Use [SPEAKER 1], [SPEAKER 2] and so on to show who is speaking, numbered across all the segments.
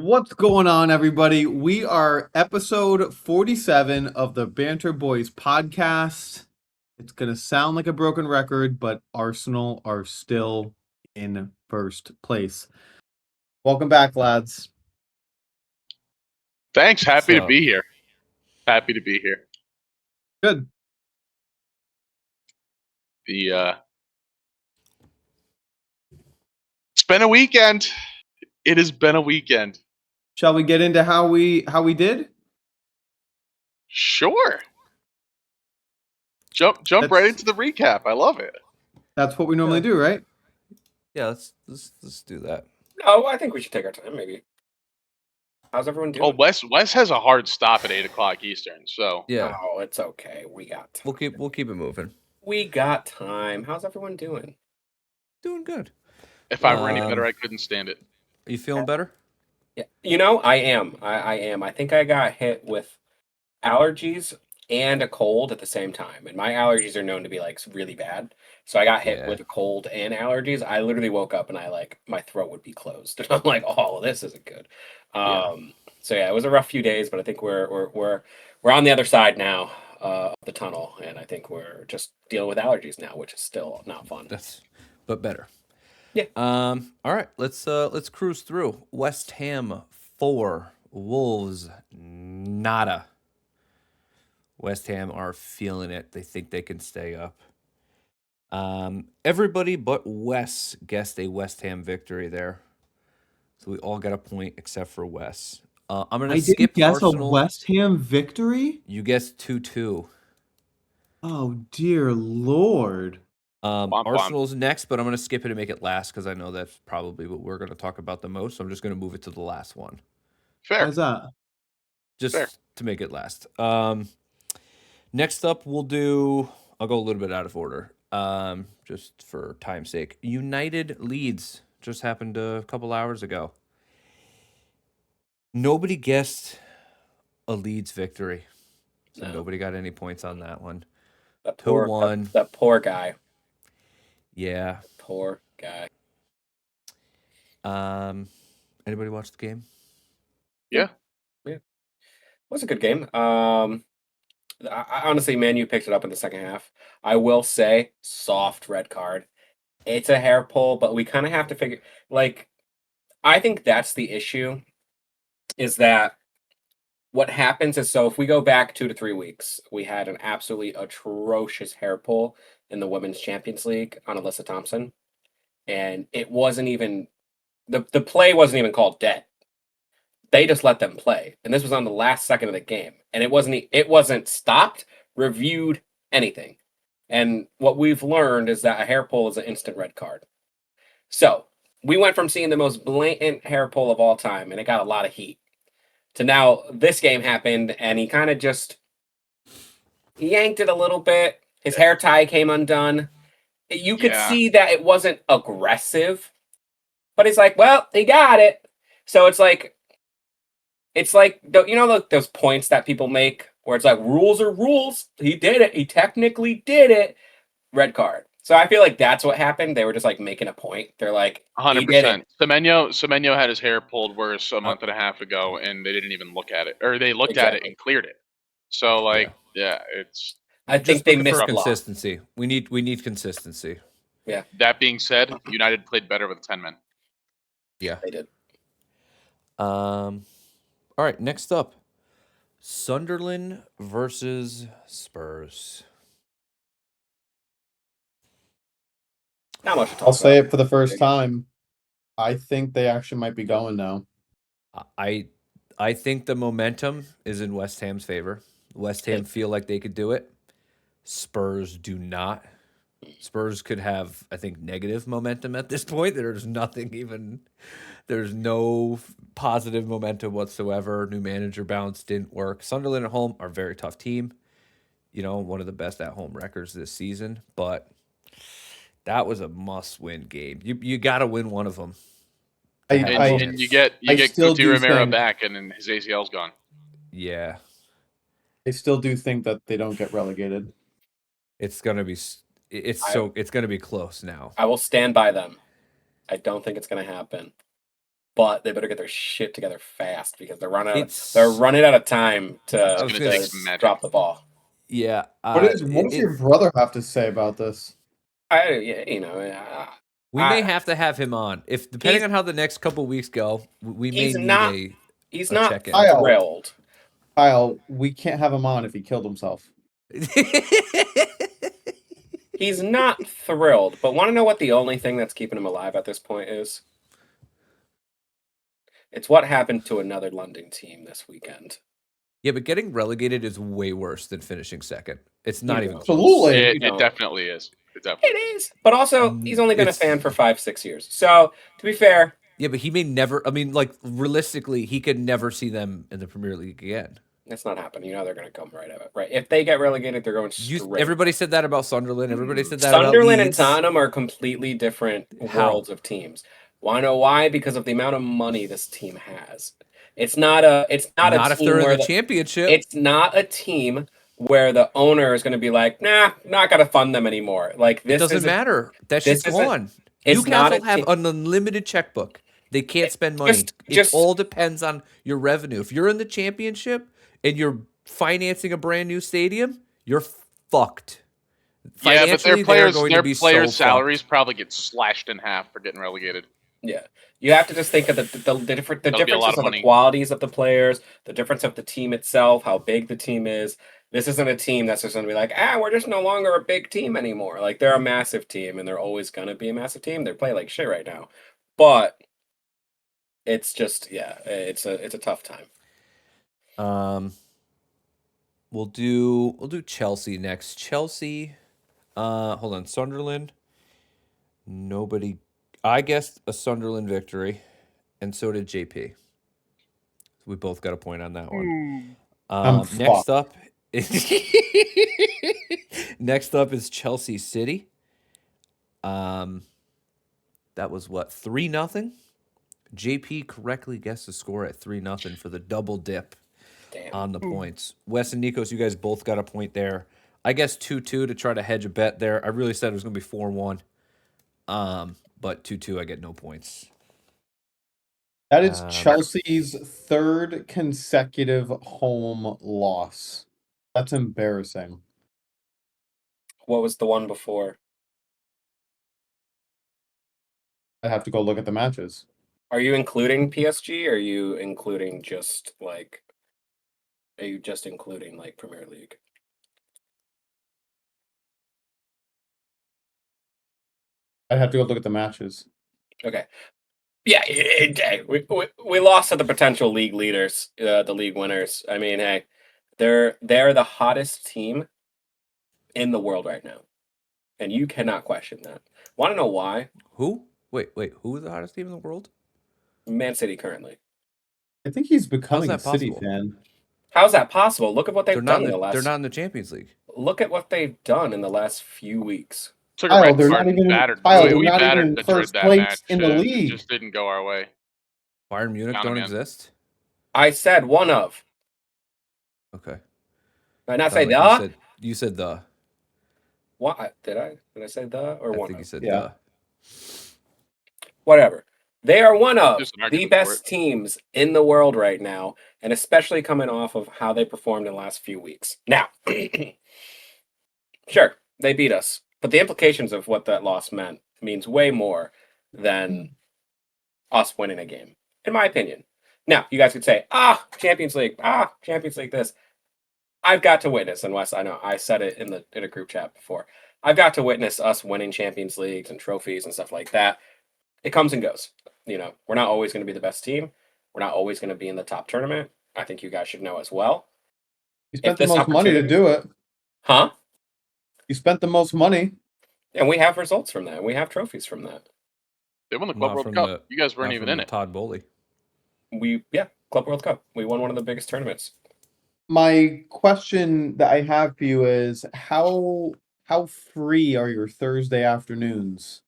[SPEAKER 1] What's going on, everybody? We are episode 47 of the Banter Boys podcast. It's going to sound like a broken record, but Arsenal are still in first place. Welcome back, lads.
[SPEAKER 2] Thanks. Happy to
[SPEAKER 3] So-
[SPEAKER 2] be here. Happy to be here.
[SPEAKER 1] Good.
[SPEAKER 2] It's been a weekend. It has been a weekend.
[SPEAKER 1] Shall we get into how we did?
[SPEAKER 2] Sure. Jump
[SPEAKER 1] That's-
[SPEAKER 2] right into the recap. I love it.
[SPEAKER 1] That's what we normally do, right?
[SPEAKER 3] Yeah, let's do that.
[SPEAKER 4] Oh, I think we should take our time, maybe. How's everyone doing?
[SPEAKER 2] Oh, Wes has a hard stop at 8:00 Eastern. So
[SPEAKER 3] Yeah,
[SPEAKER 4] Oh, it's okay. We got time.
[SPEAKER 3] we'll keep it moving.
[SPEAKER 4] We got time. How's everyone doing?
[SPEAKER 3] Doing good.
[SPEAKER 2] if I were any better, I couldn't stand it.
[SPEAKER 3] Are you feeling better?
[SPEAKER 4] Yeah, I am. I am. I think I got hit with allergies and a cold at the same time, and my allergies are known to be like really bad. So I got hit
[SPEAKER 3] Yeah.
[SPEAKER 4] with a cold and allergies. I literally woke up and my throat would be closed, and I'm like, oh, this isn't good. So yeah, it was a rough few days, but I think we're on the other side now of the tunnel, and I think we're just dealing with allergies now, which is still not fun.
[SPEAKER 3] But better.
[SPEAKER 4] Yeah.
[SPEAKER 3] All right. Let's cruise through. West Ham 4, Wolves nada. West Ham are feeling it. They think they can stay up. Everybody but Wes guessed a West Ham victory there, so we all got a point except for Wes. I'm gonna
[SPEAKER 1] I
[SPEAKER 3] skip
[SPEAKER 1] didn't guess
[SPEAKER 3] Arsenal.
[SPEAKER 1] a West Ham victory.
[SPEAKER 3] You guessed 2-2.
[SPEAKER 1] Oh dear Lord!
[SPEAKER 2] Womp.
[SPEAKER 3] Arsenal's next, but I'm going to skip it and make it last because I know that's probably what we're going to talk about the most. So I'm just going to move it to the last one,
[SPEAKER 2] Fair.
[SPEAKER 1] How's that?
[SPEAKER 3] just
[SPEAKER 2] Fair.
[SPEAKER 3] to make it last. Next up, I'll go a little bit out of order, just for time's sake. United Leeds just happened a couple hours ago. Nobody guessed a Leeds victory, so
[SPEAKER 4] No.
[SPEAKER 3] nobody got any points on that one.
[SPEAKER 4] That
[SPEAKER 3] Who
[SPEAKER 4] poor,
[SPEAKER 3] won?
[SPEAKER 4] that poor guy.
[SPEAKER 3] Yeah.
[SPEAKER 4] Poor guy.
[SPEAKER 3] Anybody watch the game?
[SPEAKER 2] Yeah.
[SPEAKER 4] It was a good game. I honestly, Man U picked it up in the second half. I will say, soft red card. It's a hair pull, but we kind of have to figure. Like, I think that's the issue. Is that what happens? Is so if we go back 2 to 3 weeks, we had an absolutely atrocious hair pull in the Women's Champions League on Alyssa Thompson, and it wasn't even the play wasn't even called dead. They just let them play, and this was on the last second of the game, and it wasn't stopped, reviewed, anything. And what we've learned is that a hair pull is an instant red card. So we went from seeing the most blatant hair pull of all time, and it got a lot of heat, to now this game happened, and he kind of just yanked it a little bit. His hair tie came undone. You could
[SPEAKER 2] Yeah.
[SPEAKER 4] see that it wasn't aggressive, but he's like, well, he got it. So it's like those points that people make where it's like rules are rules. He did it. He technically did it. Red card. So I feel like that's what happened. They were just like making a point. They're like, he did it.
[SPEAKER 2] 100%. Semenyo had his hair pulled worse a month and a half ago, and they didn't even look at it, or they looked at it
[SPEAKER 4] Exactly.
[SPEAKER 2] and cleared it. So yeah, it's.
[SPEAKER 4] I think
[SPEAKER 3] Just
[SPEAKER 4] they
[SPEAKER 3] looking
[SPEAKER 4] missed
[SPEAKER 3] for
[SPEAKER 4] a lot.
[SPEAKER 3] consistency. We need consistency.
[SPEAKER 2] That being said, United played better with 10 men.
[SPEAKER 3] Yeah.
[SPEAKER 4] They did.
[SPEAKER 3] All right. Next up, Sunderland versus Spurs.
[SPEAKER 4] Not much to talk
[SPEAKER 1] I'll say
[SPEAKER 4] about.
[SPEAKER 1] it for the first time. I think they actually might be going now.
[SPEAKER 3] I think the momentum is in West Ham's favor. West Ham feel like they could do it. Spurs do not. Spurs could have, I think, negative momentum at this point. There's no positive momentum whatsoever. New manager bounce didn't work. Sunderland at home are a very tough team. One of the best at home records this season, but that was a must-win game. You got to win one of them.
[SPEAKER 2] And you get
[SPEAKER 1] still
[SPEAKER 2] Guti
[SPEAKER 1] do
[SPEAKER 2] Romero
[SPEAKER 1] think-
[SPEAKER 2] back, and then his ACL's gone.
[SPEAKER 3] Yeah,
[SPEAKER 1] I still do think that they don't get relegated.
[SPEAKER 3] it's gonna be close now.
[SPEAKER 4] I will stand by them. I don't think it's going to happen. but they better get their shit together fast because they're running
[SPEAKER 3] It's
[SPEAKER 4] out of time
[SPEAKER 3] I
[SPEAKER 4] to,
[SPEAKER 3] was
[SPEAKER 2] gonna
[SPEAKER 3] gonna
[SPEAKER 2] take
[SPEAKER 3] s-
[SPEAKER 2] some magic.
[SPEAKER 4] drop the ball.
[SPEAKER 3] yeah.
[SPEAKER 1] What does your brother have to say about this?
[SPEAKER 3] We may have to have him on if depending on how the next couple weeks go. We may
[SPEAKER 4] he's
[SPEAKER 3] need
[SPEAKER 4] not-
[SPEAKER 3] a
[SPEAKER 4] he's
[SPEAKER 3] a
[SPEAKER 4] not
[SPEAKER 3] check-in.
[SPEAKER 4] thrilled.
[SPEAKER 1] Kyle, we can't have him on if he killed himself.
[SPEAKER 4] He's not thrilled, but want to know what the only thing that's keeping him alive at this point is? It's what happened to another London team this weekend.
[SPEAKER 3] Yeah, but getting relegated is way worse than finishing second. It's not even close.
[SPEAKER 1] Absolutely.
[SPEAKER 2] It definitely is. It definitely
[SPEAKER 4] It is. But also, he's only been a
[SPEAKER 3] It's-
[SPEAKER 4] fan for 5-6 years. So, to be fair,
[SPEAKER 3] Yeah, but he may never. I mean, like realistically, he could never see them in the Premier League again.
[SPEAKER 4] that's not happening. You know they're going to come right out. Right? If they get relegated, they're going straight.
[SPEAKER 3] Everybody said that about Sunderland. Everybody said that
[SPEAKER 4] Sunderland
[SPEAKER 3] about
[SPEAKER 4] and
[SPEAKER 3] Leeds.
[SPEAKER 4] Tottenham are completely different worlds of teams. Want to know why? Because of the amount of money this team has. It's not a
[SPEAKER 3] Not
[SPEAKER 4] team
[SPEAKER 3] if they're in
[SPEAKER 4] where
[SPEAKER 3] the championship.
[SPEAKER 4] It's not a team where the owner is going to be like, nah, not going to fund them anymore. Like this
[SPEAKER 3] It doesn't matter. That shit's
[SPEAKER 4] this isn't-
[SPEAKER 3] gone.
[SPEAKER 4] it's not
[SPEAKER 3] Newcastle
[SPEAKER 4] a
[SPEAKER 3] have
[SPEAKER 4] team-
[SPEAKER 3] an unlimited checkbook. They can't spend money.
[SPEAKER 4] just-
[SPEAKER 3] it all depends on your revenue. If you're in the championship and you're financing a brand new stadium, you're fucked.
[SPEAKER 2] Yeah, but
[SPEAKER 3] Financially,
[SPEAKER 2] their
[SPEAKER 3] they're going to be
[SPEAKER 2] players'
[SPEAKER 3] so
[SPEAKER 2] salaries
[SPEAKER 3] fucked.
[SPEAKER 2] probably get slashed in half for getting relegated.
[SPEAKER 4] Yeah, you have to just think of the different
[SPEAKER 2] That'll be a lot
[SPEAKER 4] differences
[SPEAKER 2] of
[SPEAKER 4] of the
[SPEAKER 2] money.
[SPEAKER 4] qualities of the players, the difference of the team itself, how big the team is. This isn't a team that's just going to be like, we're just no longer a big team anymore. Like they're a massive team, and they're always going to be a massive team. They play like shit right now, but it's just it's a tough time.
[SPEAKER 3] We'll do Chelsea next. Chelsea, hold on, Sunderland. Nobody. I guessed a Sunderland victory, and so did JP. We both got a point on that one. Next up, next up is Chelsea City. That was what 3-0. JP correctly guessed the score at 3-0 for the double dip on the points. Wes and Nikos, you guys both got a point there. I guess 2-2 to try to hedge a bet there. I really said it was going to be 4-1. But 2-2, I get no points.
[SPEAKER 1] That is Chelsea's third consecutive home loss. That's embarrassing.
[SPEAKER 4] What was the one before?
[SPEAKER 1] I have to go look at the matches.
[SPEAKER 4] Are you including PSG? Or are you including just like? Are you just including like Premier League?
[SPEAKER 1] I'd have to go look at the matches.
[SPEAKER 4] Okay. Yeah, we lost to the potential league leaders, the league winners. I mean, hey, they're the hottest team in the world right now, and you cannot question that. Want to know why?
[SPEAKER 3] Who? Wait. Who is the hottest team in the world?
[SPEAKER 4] Man City currently.
[SPEAKER 1] I think he's becoming a
[SPEAKER 3] How's that
[SPEAKER 1] City
[SPEAKER 3] possible?
[SPEAKER 1] fan.
[SPEAKER 4] How's that possible? Look at what they've done in the last.
[SPEAKER 3] They're not in the Champions League.
[SPEAKER 4] Look at what they've done in the last few weeks.
[SPEAKER 2] Took a
[SPEAKER 1] Kyle,
[SPEAKER 2] red
[SPEAKER 1] they're
[SPEAKER 2] card
[SPEAKER 1] not
[SPEAKER 2] and
[SPEAKER 1] even-
[SPEAKER 2] battered.
[SPEAKER 1] Kyle,
[SPEAKER 2] we
[SPEAKER 1] they're not
[SPEAKER 2] battered
[SPEAKER 1] even
[SPEAKER 2] Madrid
[SPEAKER 1] first
[SPEAKER 2] that
[SPEAKER 1] place
[SPEAKER 2] match.
[SPEAKER 1] in the
[SPEAKER 2] It
[SPEAKER 1] league.
[SPEAKER 2] just didn't go our way.
[SPEAKER 3] Bayern Munich
[SPEAKER 2] Count
[SPEAKER 3] don't
[SPEAKER 2] 'em in.
[SPEAKER 3] exist.
[SPEAKER 4] I said one of.
[SPEAKER 3] Okay.
[SPEAKER 4] Did I not say
[SPEAKER 3] Sounded like
[SPEAKER 4] the?
[SPEAKER 3] You said the.
[SPEAKER 4] What did I? Did I say the or
[SPEAKER 3] I
[SPEAKER 4] one
[SPEAKER 3] think you
[SPEAKER 4] of?
[SPEAKER 3] said
[SPEAKER 1] Yeah.
[SPEAKER 3] the.
[SPEAKER 4] Whatever. They are one of
[SPEAKER 2] Just an
[SPEAKER 4] the
[SPEAKER 2] argument for
[SPEAKER 4] best
[SPEAKER 2] it.
[SPEAKER 4] teams in the world right now, and especially coming off of how they performed in the last few weeks. Now, sure, they beat us, but the implications of what that loss means way more than us winning a game, in my opinion. Now, you guys could say, Champions League, Champions League this. I've got to witness, and Wes, I know I said it in a group chat before. I've got to witness us winning Champions Leagues and trophies and stuff like that. It comes and goes. You know, we're not always going to be the best team. We're not always going to be in the top tournament. I think you guys should know as well.
[SPEAKER 1] You spent
[SPEAKER 4] If
[SPEAKER 1] the
[SPEAKER 4] this
[SPEAKER 1] most money to
[SPEAKER 4] opportunity-
[SPEAKER 1] do it.
[SPEAKER 4] Huh?
[SPEAKER 1] You spent the most money.
[SPEAKER 4] And we have results from that. We have trophies from that.
[SPEAKER 2] They won the
[SPEAKER 3] Not
[SPEAKER 2] Club World
[SPEAKER 3] from
[SPEAKER 2] Cup. You guys weren't
[SPEAKER 3] Not
[SPEAKER 2] even
[SPEAKER 3] from
[SPEAKER 2] in it.
[SPEAKER 3] Todd Bowley.
[SPEAKER 4] Club World Cup. We won one of the biggest tournaments.
[SPEAKER 1] My question that I have for you is how free are your Thursday afternoons?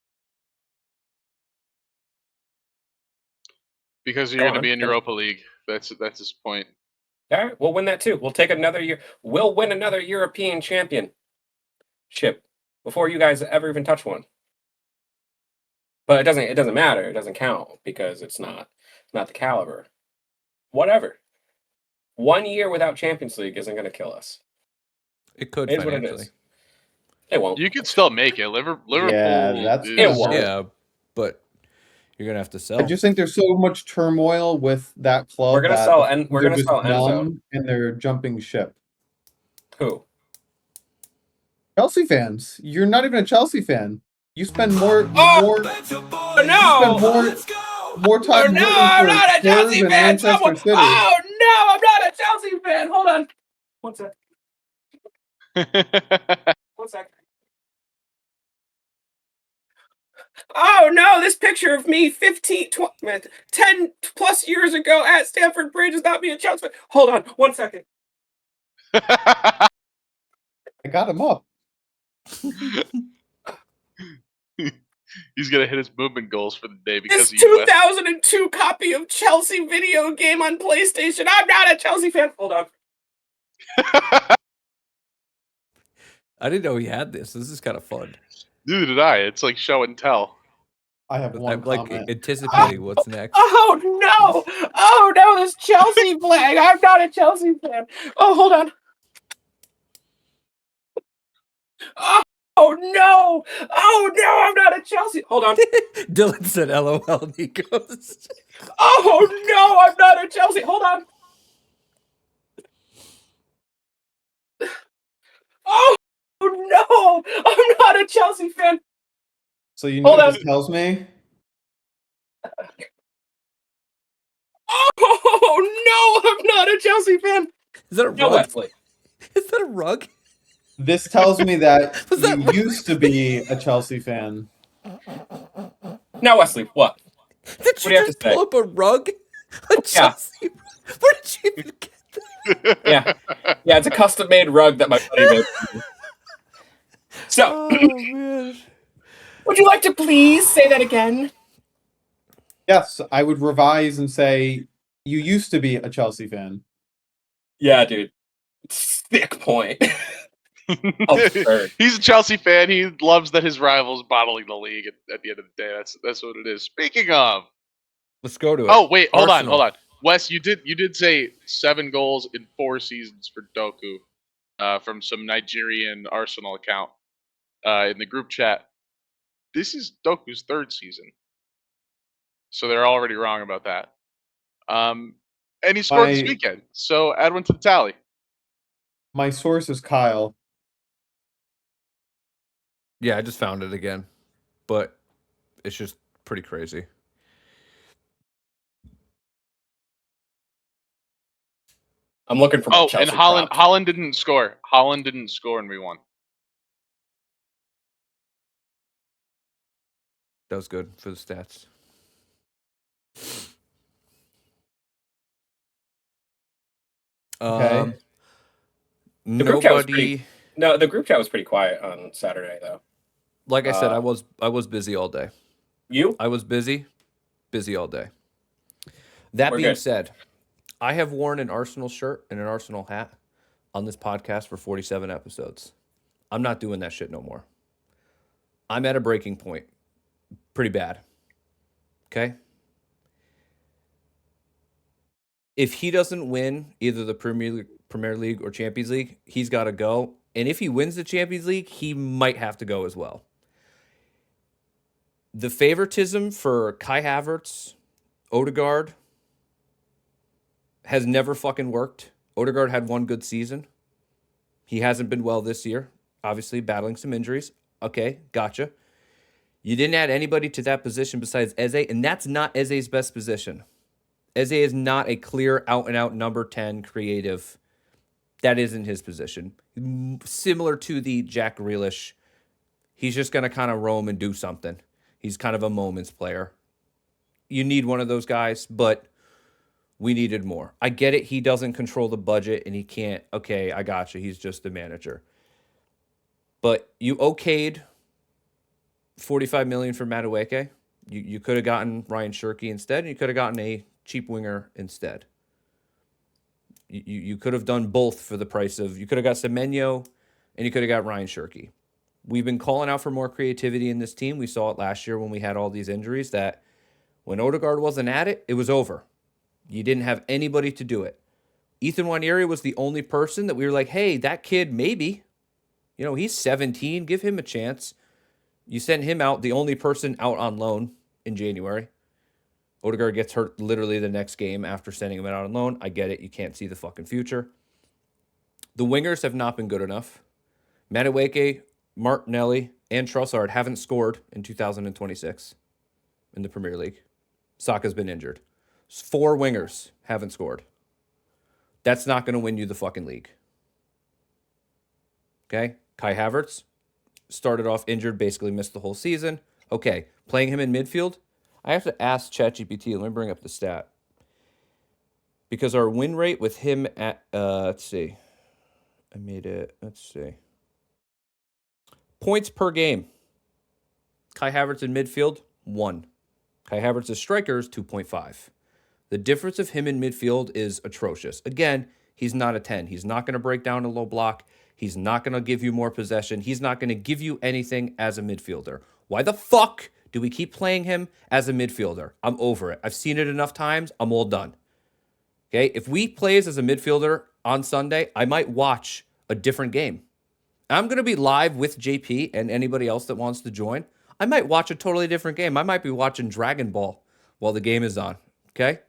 [SPEAKER 2] Because you're
[SPEAKER 4] Go
[SPEAKER 2] going to
[SPEAKER 4] on.
[SPEAKER 2] be in Europa League. That's his point.
[SPEAKER 4] All right, we'll win that too. We'll take another year. We'll win another European championship before you guys ever even touch one. But it doesn't matter. It doesn't count because it's not not the caliber. Whatever. 1 year without Champions League isn't going to kill us.
[SPEAKER 3] It could
[SPEAKER 4] It is what it
[SPEAKER 3] financially.
[SPEAKER 4] is. It won't.
[SPEAKER 2] You could still make it. Liverpool.
[SPEAKER 1] that's
[SPEAKER 2] is,
[SPEAKER 4] It won't.
[SPEAKER 3] Yeah, but you're gonna have to sell.
[SPEAKER 1] I just think there's so much turmoil with that club.
[SPEAKER 4] We're gonna
[SPEAKER 1] that
[SPEAKER 4] sell, and we're
[SPEAKER 1] they're
[SPEAKER 4] gonna
[SPEAKER 1] just
[SPEAKER 4] sell Enzo.
[SPEAKER 1] numb and they're jumping ship.
[SPEAKER 4] Who?
[SPEAKER 1] Chelsea fans, you're not even a Chelsea fan. You spend more
[SPEAKER 4] no!
[SPEAKER 1] more time.
[SPEAKER 4] Oh no, I'm not a
[SPEAKER 1] Spurs
[SPEAKER 4] Chelsea
[SPEAKER 1] and
[SPEAKER 4] fan.
[SPEAKER 1] Manchester
[SPEAKER 4] Someone...
[SPEAKER 1] City.
[SPEAKER 4] Oh no, I'm not a Chelsea fan. Hold on. 1 sec. 1 sec. Oh no, this picture of me 10 plus years ago at Stamford Bridge is not me a Chelsea fan. Hold on 1 second.
[SPEAKER 1] I got him up.
[SPEAKER 2] He's gonna hit his movement goals for the day because
[SPEAKER 4] This
[SPEAKER 2] of you, Wes.
[SPEAKER 4] 2002 copy of Chelsea video game on PlayStation. I'm not a Chelsea fan. Hold on.
[SPEAKER 3] I didn't know he had this. This is kind of fun.
[SPEAKER 2] Neither did I. It's like show and tell.
[SPEAKER 1] I have one
[SPEAKER 3] I'm like
[SPEAKER 1] comment.
[SPEAKER 3] anticipating what's next.
[SPEAKER 4] Oh no! Oh no, this Chelsea flag. I'm not a Chelsea fan. Oh, hold on. Oh no! Oh no, I'm not a Chelsea. Hold on.
[SPEAKER 3] Dylan said LOL, Nikos.
[SPEAKER 4] Oh no, I'm not a Chelsea. Hold on. Oh no, I'm not a Chelsea fan.
[SPEAKER 1] So you know
[SPEAKER 4] Hold
[SPEAKER 1] what
[SPEAKER 4] on.
[SPEAKER 1] this tells me?
[SPEAKER 4] Oh no, I'm not a Chelsea fan.
[SPEAKER 3] Is that a
[SPEAKER 4] No,
[SPEAKER 3] rug?
[SPEAKER 4] Wesley.
[SPEAKER 3] Is that a rug?
[SPEAKER 1] This tells me that
[SPEAKER 3] Was that
[SPEAKER 1] you
[SPEAKER 3] right?
[SPEAKER 1] used to be a Chelsea fan.
[SPEAKER 4] Now, Wesley, what?
[SPEAKER 3] Did
[SPEAKER 4] What do
[SPEAKER 3] you
[SPEAKER 4] you have
[SPEAKER 3] just
[SPEAKER 4] to say?
[SPEAKER 3] pull up a rug? A Chelsea? Where did you even get that?
[SPEAKER 4] Yeah, it's a custom-made rug that my buddy made. So,
[SPEAKER 3] Oh man.
[SPEAKER 4] would you like to please say that again?
[SPEAKER 1] Yes, I would revise and say you used to be a Chelsea fan.
[SPEAKER 4] Yeah, dude. Sick point. Absurd.
[SPEAKER 2] He's a Chelsea fan. He loves that his rival's bottling the league at the end of the day. That's what it is. Speaking of,
[SPEAKER 3] Let's go to it.
[SPEAKER 2] oh wait, hold
[SPEAKER 3] Arsenal.
[SPEAKER 2] on. Wes, you did say 7 goals in 4 seasons for Doku, from some Nigerian Arsenal account, in the group chat. This is Doku's 3rd season, so they're already wrong about that. And he scored this weekend, so add 1 to the tally.
[SPEAKER 1] My source is Kyle.
[SPEAKER 3] Yeah, I just found it again, but it's just pretty crazy.
[SPEAKER 4] I'm looking for my
[SPEAKER 2] Oh,
[SPEAKER 4] Chelsea
[SPEAKER 2] and Holland
[SPEAKER 4] prop.
[SPEAKER 2] Holland didn't score. Holland didn't score, and we won.
[SPEAKER 3] That was good for the stats.
[SPEAKER 1] Okay.
[SPEAKER 4] The group chat was
[SPEAKER 3] Nobody.
[SPEAKER 4] No, the group chat was pretty quiet on Saturday, though.
[SPEAKER 3] Like I said, I was busy all day.
[SPEAKER 4] You?
[SPEAKER 3] I was busy all day. That
[SPEAKER 4] We're
[SPEAKER 3] being
[SPEAKER 4] good.
[SPEAKER 3] said, I have worn an Arsenal shirt and an Arsenal hat on this podcast for 47 episodes. I'm not doing that shit no more. I'm at a breaking point. Pretty bad. Okay? If he doesn't win either the Premier League or Champions League, he's got to go. And if he wins the Champions League, he might have to go as well. The favoritism for Kai Havertz, Odegaard, has never fucking worked. Odegaard had 1 good season. He hasn't been well this year. Obviously, battling some injuries. Okay, gotcha. You didn't add anybody to that position besides Eze, and that's not Eze's best position. Eze is not a clear out-and-out number 10 creative. That isn't his position. Similar to the Jack Grealish, he's just going to kind of roam and do something. He's kind of a moments player. You need one of those guys, but we needed more. I get it. He doesn't control the budget, and he can't. Okay, I got you. He's just the manager. But you okayed $45 million for Madueke. You could have gotten Ryan Shirky instead, and you could have gotten a cheap winger instead. You could have done both for the price of... You could have got Semenyo, and you could have got Ryan Shirky. We've been calling out for more creativity in this team. We saw it last year when we had all these injuries, that When Odegaard wasn't at it, it was over. You didn't have anybody to do it. Ethan Nwaneri was the only person that we were like, hey, that kid, maybe. You know, he's 17. Give him a chance. You sent him out, the only person out on loan in January. Odegaard gets hurt literally the next game after sending him out on loan. I get it. You can't see the fucking future. The wingers have not been good enough. Madueke, Martinelli, and Trossard haven't scored in 2026 in the Premier League. Saka's been injured. 4 wingers haven't scored. That's not going to win you the fucking league. Okay? Kai Havertz started off injured, basically missed the whole season. Okay, playing him in midfield, I have to ask ChatGPT. Let me bring up the stat. Because our win rate with him at, let's see. I made it, let's see. Points per game. Kai Havertz in midfield, 1. Kai Havertz's strikers, 2.5. The difference of him in midfield is atrocious. Again, he's not a 10. He's not going to break down a low block. He's not going to give you more possession. He's not going to give you anything as a midfielder. Why the fuck do we keep playing him as a midfielder? I'm over it. I've seen it enough times. I'm all done. Okay? If we plays as a midfielder on Sunday, I might watch a different game. I'm going to be live with JP and anybody else that wants to join. I might watch a totally different game. I might be watching Dragon Ball while the game is on. Okay?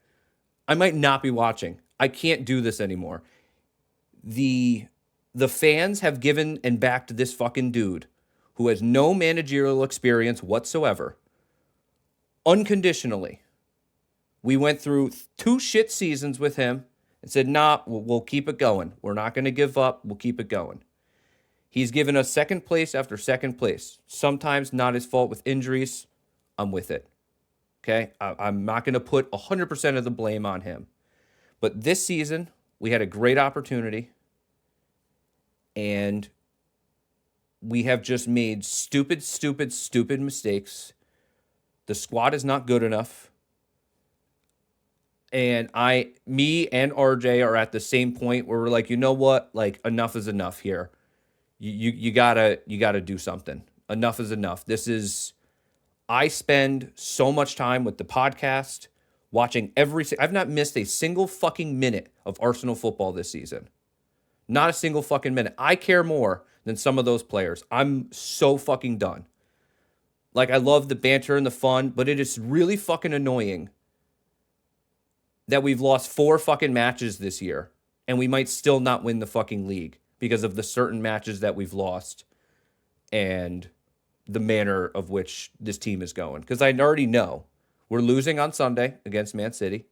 [SPEAKER 3] I might not be watching. I can't do this anymore. The fans have given and backed this fucking dude who has no managerial experience whatsoever unconditionally. We went through 2 shit seasons with him and said, nah, we'll keep it going. We're not going to give up. We'll keep it going. He's given us second place after second place. Sometimes not his fault with injuries. I'm with it. Okay? I'm not going to put 100% of the blame on him. But this season, we had a great opportunity. And we have just made stupid mistakes. The squad is not good enough. And me and RJ are at the same point where we're like, you know what? Like, enough is enough here. You gotta do something. Enough is enough. I spend so much time with the podcast, watching I've not missed a single fucking minute of Arsenal football this season. Not a single fucking minute. I care more than some of those players. I'm so fucking done. Like, I love the banter and the fun, but it is really fucking annoying that we've lost 4 fucking matches this year and we might still not win the fucking league because of the certain matches that we've lost and the manner of which this team is going. Because I already know we're losing on Sunday against Man City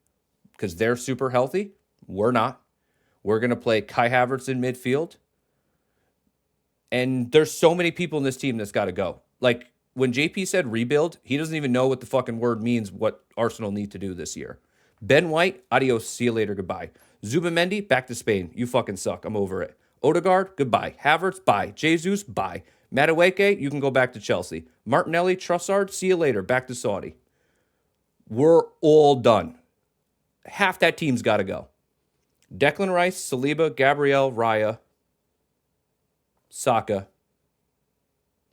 [SPEAKER 3] because they're super healthy. We're not. We're going to play Kai Havertz in midfield. And there's so many people in this team that's got to go. Like, when JP said rebuild, he doesn't even know what the fucking word means, what Arsenal need to do this year. Ben White, adios, see you later, goodbye. Zubimendi, back to Spain. You fucking suck. I'm over it. Odegaard, goodbye. Havertz, bye. Jesus, bye. Madueke, you can go back to Chelsea. Martinelli, Trossard, see you later. Back to Saudi. We're all done. Half that team's got to go. Declan Rice, Saliba, Gabriel, Raya, Saka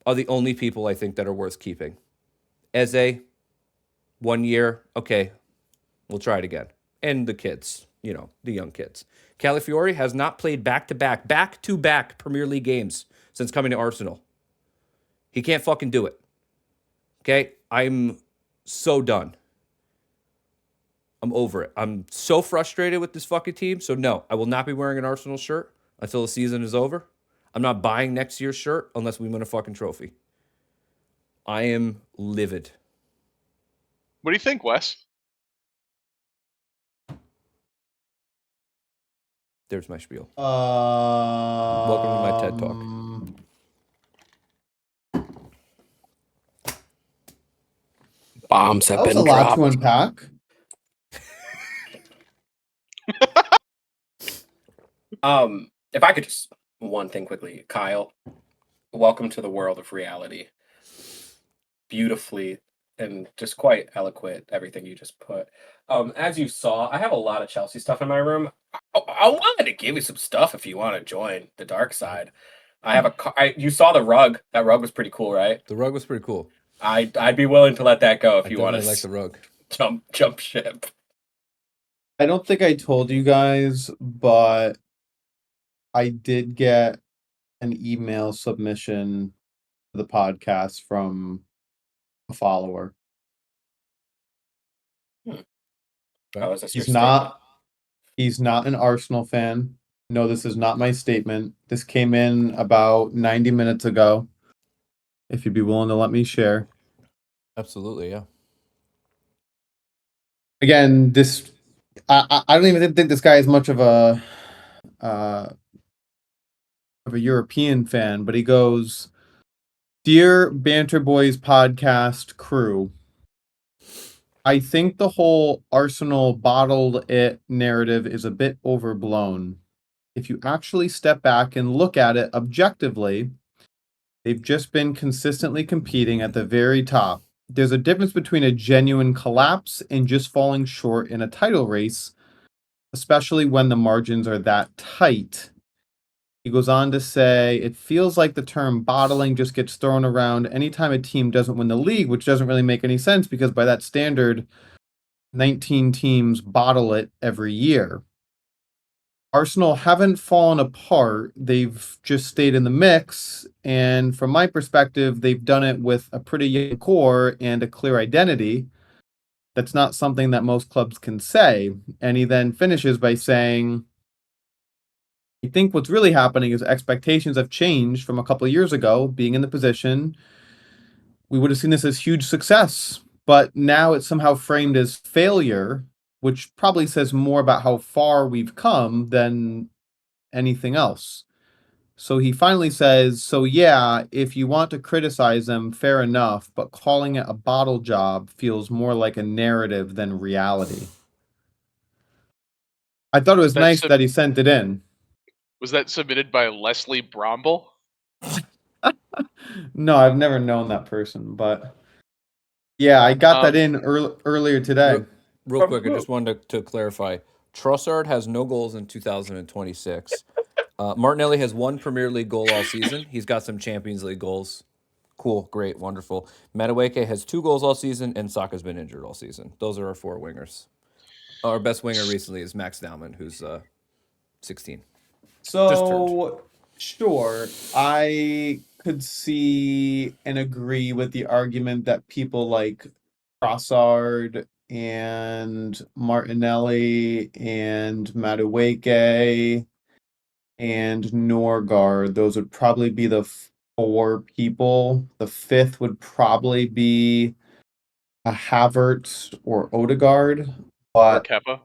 [SPEAKER 3] are the only people I think that are worth keeping. Eze, 1 year, okay, we'll try it again. And the kids, the young kids. Calafiori has not played back-to-back Premier League games since coming to Arsenal. He can't fucking do it. Okay? I'm so done. I'm over it. I'm so frustrated with this fucking team. So no, I will not be wearing an Arsenal shirt until the season is over. I'm not buying next year's shirt unless we win a fucking trophy. I am livid.
[SPEAKER 2] What do you think, Wes?
[SPEAKER 3] There's my spiel.
[SPEAKER 1] Welcome
[SPEAKER 3] to my TED Talk.
[SPEAKER 4] Bombs have
[SPEAKER 1] That was
[SPEAKER 4] been
[SPEAKER 1] a lot
[SPEAKER 4] dropped.
[SPEAKER 1] to unpack.
[SPEAKER 4] If I could just one thing quickly, Kyle, welcome to the world of reality. Beautifully and just quite eloquent, everything you just put. As you saw, I have a lot of Chelsea stuff in my room. I wanted to give you some stuff if you want to join the dark side. I have you saw the rug. That rug was pretty cool, right?
[SPEAKER 3] The rug was pretty cool.
[SPEAKER 4] I'd be willing to let that go if you want to.
[SPEAKER 3] I like the rug.
[SPEAKER 4] jump ship.
[SPEAKER 1] I don't think I told you guys, but I did get an email submission to the podcast from a follower.
[SPEAKER 4] Oh, is this your
[SPEAKER 1] He's
[SPEAKER 4] statement?
[SPEAKER 1] not he's not an Arsenal fan. No, this is not my statement. This came in about 90 minutes ago. If you'd be willing to let me share.
[SPEAKER 3] Absolutely, yeah.
[SPEAKER 1] Again, I don't even think this guy is much uh, of a European fan, but he goes, "Dear Banter Boys podcast crew, I think the whole Arsenal bottled it narrative is a bit overblown. If you actually step back and look at it objectively, they've just been consistently competing at the very top. There's a difference between a genuine collapse and just falling short in a title race, especially when the margins are that tight." He goes on to say, "It feels like the term bottling just gets thrown around anytime a team doesn't win the league, which doesn't really make any sense because by that standard, 19 teams bottle it every year. Arsenal haven't fallen apart. They've just stayed in the mix. And from my perspective, they've done it with a pretty young core and a clear identity. That's not something that most clubs can say." And he then finishes by saying, "I think what's really happening is expectations have changed from a couple of years ago, being in the position. We would have seen this as huge success, but now it's somehow framed as failure, which probably says more about how far we've come than anything else." So he finally says, "So yeah, if you want to criticize them, fair enough, but calling it a bottle job feels more like a narrative than reality." I thought it was nice that he sent it in.
[SPEAKER 2] Was that submitted by Leslie Bromble?
[SPEAKER 1] No, I've never known that person, but yeah, I got that in earlier today.
[SPEAKER 3] Real quick, I just wanted to clarify. Trossard has no goals in 2026. Martinelli has one Premier League goal all season. He's got some Champions League goals. Cool, great, wonderful. Madueke has 2 goals all season, and Saka's been injured all season. Those are our 4 wingers. Our best winger recently is Max Dowman, who's 16.
[SPEAKER 1] So, sure, I could see and agree with the argument that people like Trossard and Martinelli and Madueke and Norgard, those would probably be the 4 people. The 5th would probably be a Havertz or Odegaard,
[SPEAKER 2] Or
[SPEAKER 1] but
[SPEAKER 2] Kepa?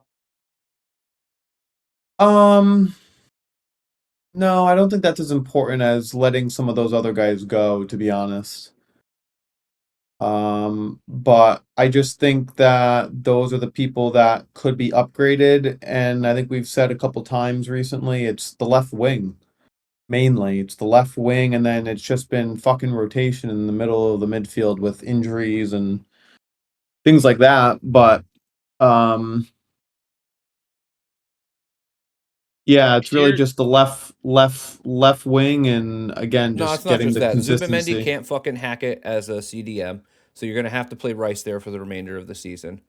[SPEAKER 1] no, I don't think that's as important as letting some of those other guys go, to be honest. But I just think that those are the people that could be upgraded, and I think we've said a couple times recently, it's the left wing. Mainly, it's the left wing, and then it's just been fucking rotation in the middle of the midfield with injuries and things like that. But yeah, it's really just the left wing, and again,
[SPEAKER 3] No, it's
[SPEAKER 1] just
[SPEAKER 3] not
[SPEAKER 1] getting
[SPEAKER 3] just
[SPEAKER 1] the
[SPEAKER 3] that. Zubimendi
[SPEAKER 1] consistency.
[SPEAKER 3] can't fucking hack it as a CDM, so you're going to have to play Rice there for the remainder of the season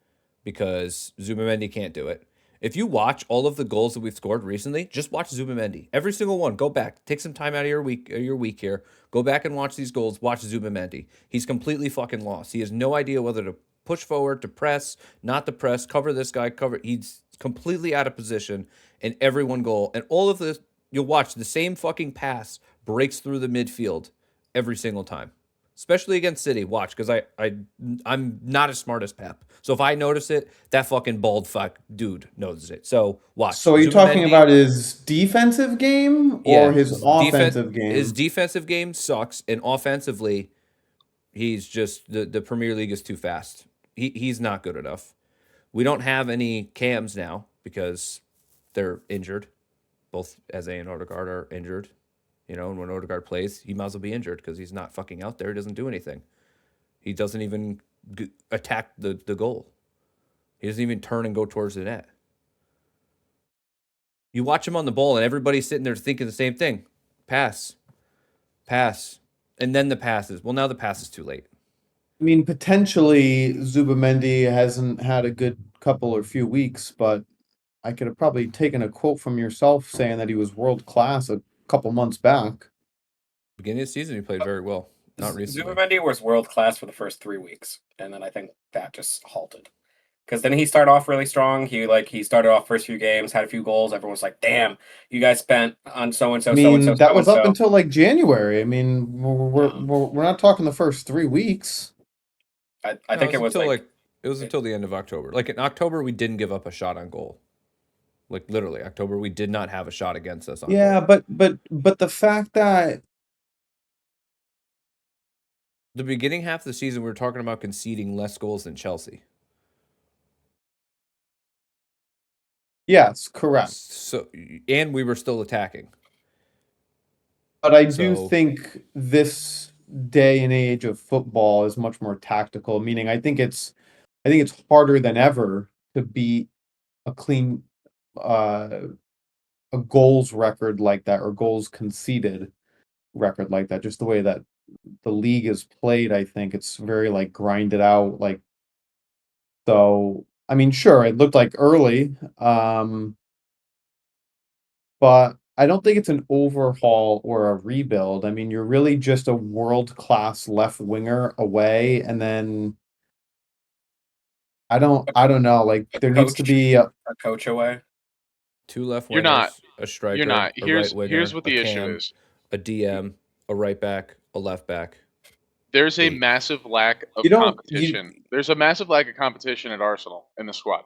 [SPEAKER 3] because Zubimendi can't do it. If you watch all of the goals that we've scored recently, just watch Zubimendi. Every single one. Go back. Take some time out of your week here. Go back and watch these goals. Watch Zubimendi. He's completely fucking lost. He has no idea whether to push forward, to press, not to press, cover this guy, cover. He's completely out of position in every one goal. And all of this, you'll watch the same fucking pass breaks through the midfield every single time. Especially against City, watch, because I'm not as smart as Pep. So if I notice it, that fucking bald fuck dude notices it. So watch.
[SPEAKER 1] So are you talking about his defensive game or his offensive game?
[SPEAKER 3] His defensive game sucks, and offensively, he's just the Premier League is too fast. He's not good enough. We don't have any cams now because they're injured. Both Eze and Odegaard are injured. You know, and when Odegaard plays, he might as well be injured because he's not fucking out there. He doesn't do anything. He doesn't even attack the goal. He doesn't even turn and go towards the net. You watch him on the ball, and everybody's sitting there thinking the same thing. Pass. Pass. And then the passes. Well, now the pass is too late.
[SPEAKER 1] I mean, potentially Zubamendi hasn't had a good couple or few weeks, but I could have probably taken a quote from yourself saying that he was world class a couple months back.
[SPEAKER 3] Beginning of the season, he played very well. Not recently.
[SPEAKER 4] Zubamendi was world class for the first 3 weeks, and then I think that just halted. Because then he started off really strong. He started off first few games, had a few goals. Everyone was like, "Damn, you guys spent on so and so,
[SPEAKER 1] I
[SPEAKER 4] so and so,
[SPEAKER 1] mean, that
[SPEAKER 4] so
[SPEAKER 1] was
[SPEAKER 4] and
[SPEAKER 1] up
[SPEAKER 4] so."
[SPEAKER 1] until like January. I mean, we're not talking the first 3 weeks.
[SPEAKER 4] I think it was like
[SPEAKER 3] it was until the end of October. Like in October, we didn't give up a shot on goal. Like literally, October, we did not have a shot against us on
[SPEAKER 1] Yeah,
[SPEAKER 3] goal.
[SPEAKER 1] but the fact that
[SPEAKER 3] The beginning half of the season, we were talking about conceding less goals than Chelsea.
[SPEAKER 1] yes, correct.
[SPEAKER 3] So, and we were still attacking.
[SPEAKER 1] But I do
[SPEAKER 3] So-
[SPEAKER 1] think this day and age of football is much more tactical, meaning I think it's harder than ever to beat a clean a goals record like that or goals conceded record like that. Just the way that the league is played, I think it's very like grinded out. Like so, I mean, sure, it looked like early, but I don't think it's an overhaul or a rebuild. I mean, you're really just a world-class left winger away, and then I don't know, like there needs to be
[SPEAKER 4] a coach away.
[SPEAKER 3] 2 left wingers,
[SPEAKER 2] You're not.
[SPEAKER 3] a striker,
[SPEAKER 2] You're not.
[SPEAKER 3] a right winger,
[SPEAKER 2] Here's what the
[SPEAKER 3] a
[SPEAKER 2] issue
[SPEAKER 3] cam,
[SPEAKER 2] is.
[SPEAKER 3] a DM, a right back, a left back.
[SPEAKER 2] There's a
[SPEAKER 3] Eight.
[SPEAKER 2] massive lack of
[SPEAKER 1] You don't-
[SPEAKER 2] competition. There's a massive lack of competition at Arsenal in the squad.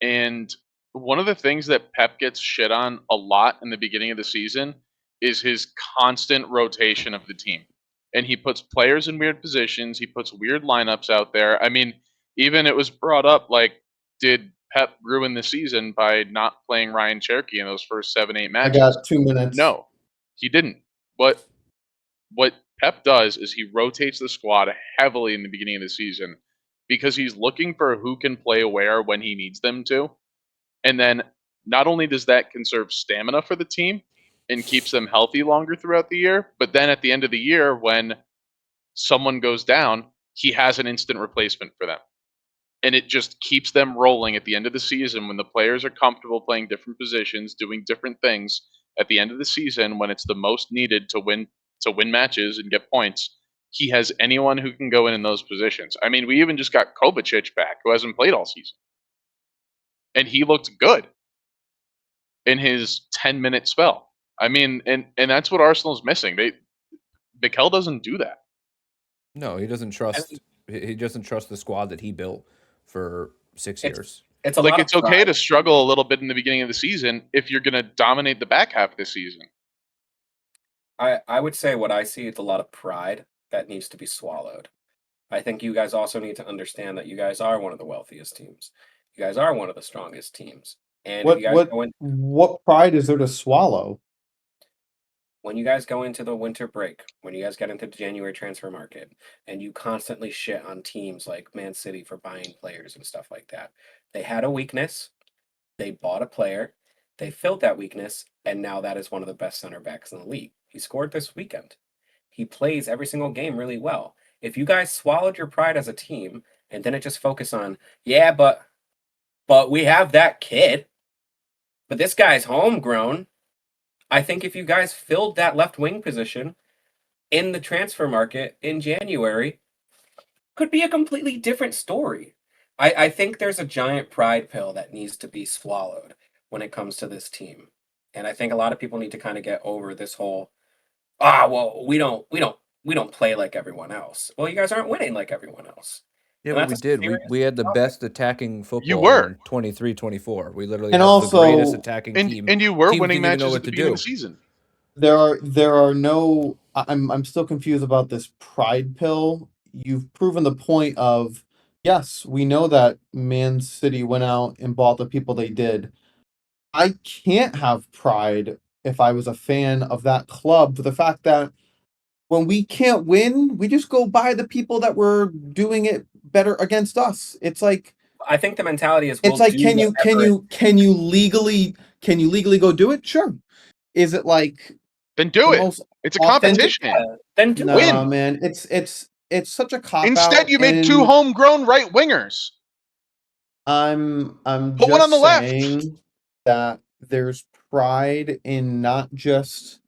[SPEAKER 2] And one of the things that Pep gets shit on a lot in the beginning of the season is his constant rotation of the team. And he puts players in weird positions, he puts weird lineups out there. I mean, even it was brought up like, did Pep ruin the season by not playing Ryan Cherky in those first 7-8
[SPEAKER 1] I
[SPEAKER 2] matches?
[SPEAKER 1] got 2 minutes.
[SPEAKER 2] No, he didn't. But what Pep does is he rotates the squad heavily in the beginning of the season because he's looking for who can play where when he needs them to. And then not only does that conserve stamina for the team and keeps them healthy longer throughout the year, but then at the end of the year, when someone goes down, he has an instant replacement for them. And it just keeps them rolling at the end of the season when the players are comfortable playing different positions, doing different things. At the end of the season, when it's the most needed to win matches and get points, he has anyone who can go in those positions. I mean, we even just got Kovacic back, who hasn't played all season, and he looked good in his 10-minute spell. I mean, and that's what Arsenal's missing. Mikel doesn't do that.
[SPEAKER 3] No, he doesn't trust. He doesn't trust the squad that he built for 6 years.
[SPEAKER 4] It's a
[SPEAKER 2] Like,
[SPEAKER 4] lot
[SPEAKER 2] it's
[SPEAKER 4] of
[SPEAKER 2] okay
[SPEAKER 4] pride.
[SPEAKER 2] to struggle a little bit in the beginning of the season if you're going to dominate the back half of the season.
[SPEAKER 4] I would say what I see is a lot of pride that needs to be swallowed. I think you guys also need to understand that you guys are one of the wealthiest teams. You guys are one of the strongest teams. And if you guys go in,
[SPEAKER 1] What pride is there to swallow?
[SPEAKER 4] when you guys go into the winter break, when you guys get into the January transfer market, and you constantly shit on teams like Man City for buying players and stuff like that, they had a weakness. They bought a player. They filled that weakness, and now that is one of the best center backs in the league. He scored this weekend. He plays every single game really well. If you guys swallowed your pride as a team and didn't just focus on, yeah, but we have that kid, but this guy's homegrown. I think if you guys filled that left wing position in the transfer market in January, could be a completely different story. I think there's a giant pride pill that needs to be swallowed when it comes to this team. And I think a lot of people need to kind of get over this whole, well, we don't play like everyone else. Well, you guys aren't winning like everyone else.
[SPEAKER 3] Yeah,
[SPEAKER 4] And
[SPEAKER 3] but we
[SPEAKER 4] that's a
[SPEAKER 3] did.
[SPEAKER 4] serious
[SPEAKER 3] We had the
[SPEAKER 4] topic.
[SPEAKER 3] best attacking football
[SPEAKER 2] were.
[SPEAKER 3] in 23-24. We literally
[SPEAKER 1] And
[SPEAKER 3] had
[SPEAKER 1] also-
[SPEAKER 3] the greatest attacking team.
[SPEAKER 2] And you were
[SPEAKER 3] Teams
[SPEAKER 2] winning
[SPEAKER 3] didn't even know
[SPEAKER 2] matches
[SPEAKER 3] what
[SPEAKER 2] at the
[SPEAKER 3] to
[SPEAKER 2] beginning
[SPEAKER 3] do.
[SPEAKER 2] of the season.
[SPEAKER 1] There are no. I'm still confused about this pride pill. You've proven the point of yes, we know that Man City went out and bought the people they did. I can't have pride if I was a fan of that club for the fact that when we can't win, we just go buy the people that were doing it better against us. It's like
[SPEAKER 4] I think the mentality is
[SPEAKER 1] it's like can you legally go do it? Sure. Is it like
[SPEAKER 2] Then do
[SPEAKER 1] the
[SPEAKER 2] it.
[SPEAKER 1] most
[SPEAKER 2] It's a
[SPEAKER 1] authentic-
[SPEAKER 2] competition.
[SPEAKER 4] then do
[SPEAKER 1] no,
[SPEAKER 2] Win.
[SPEAKER 1] man. It's it's such a cop out.
[SPEAKER 2] Instead, you made two homegrown right wingers.
[SPEAKER 1] I'm
[SPEAKER 2] Put one on
[SPEAKER 1] just
[SPEAKER 2] the left.
[SPEAKER 1] saying that there's pride in not just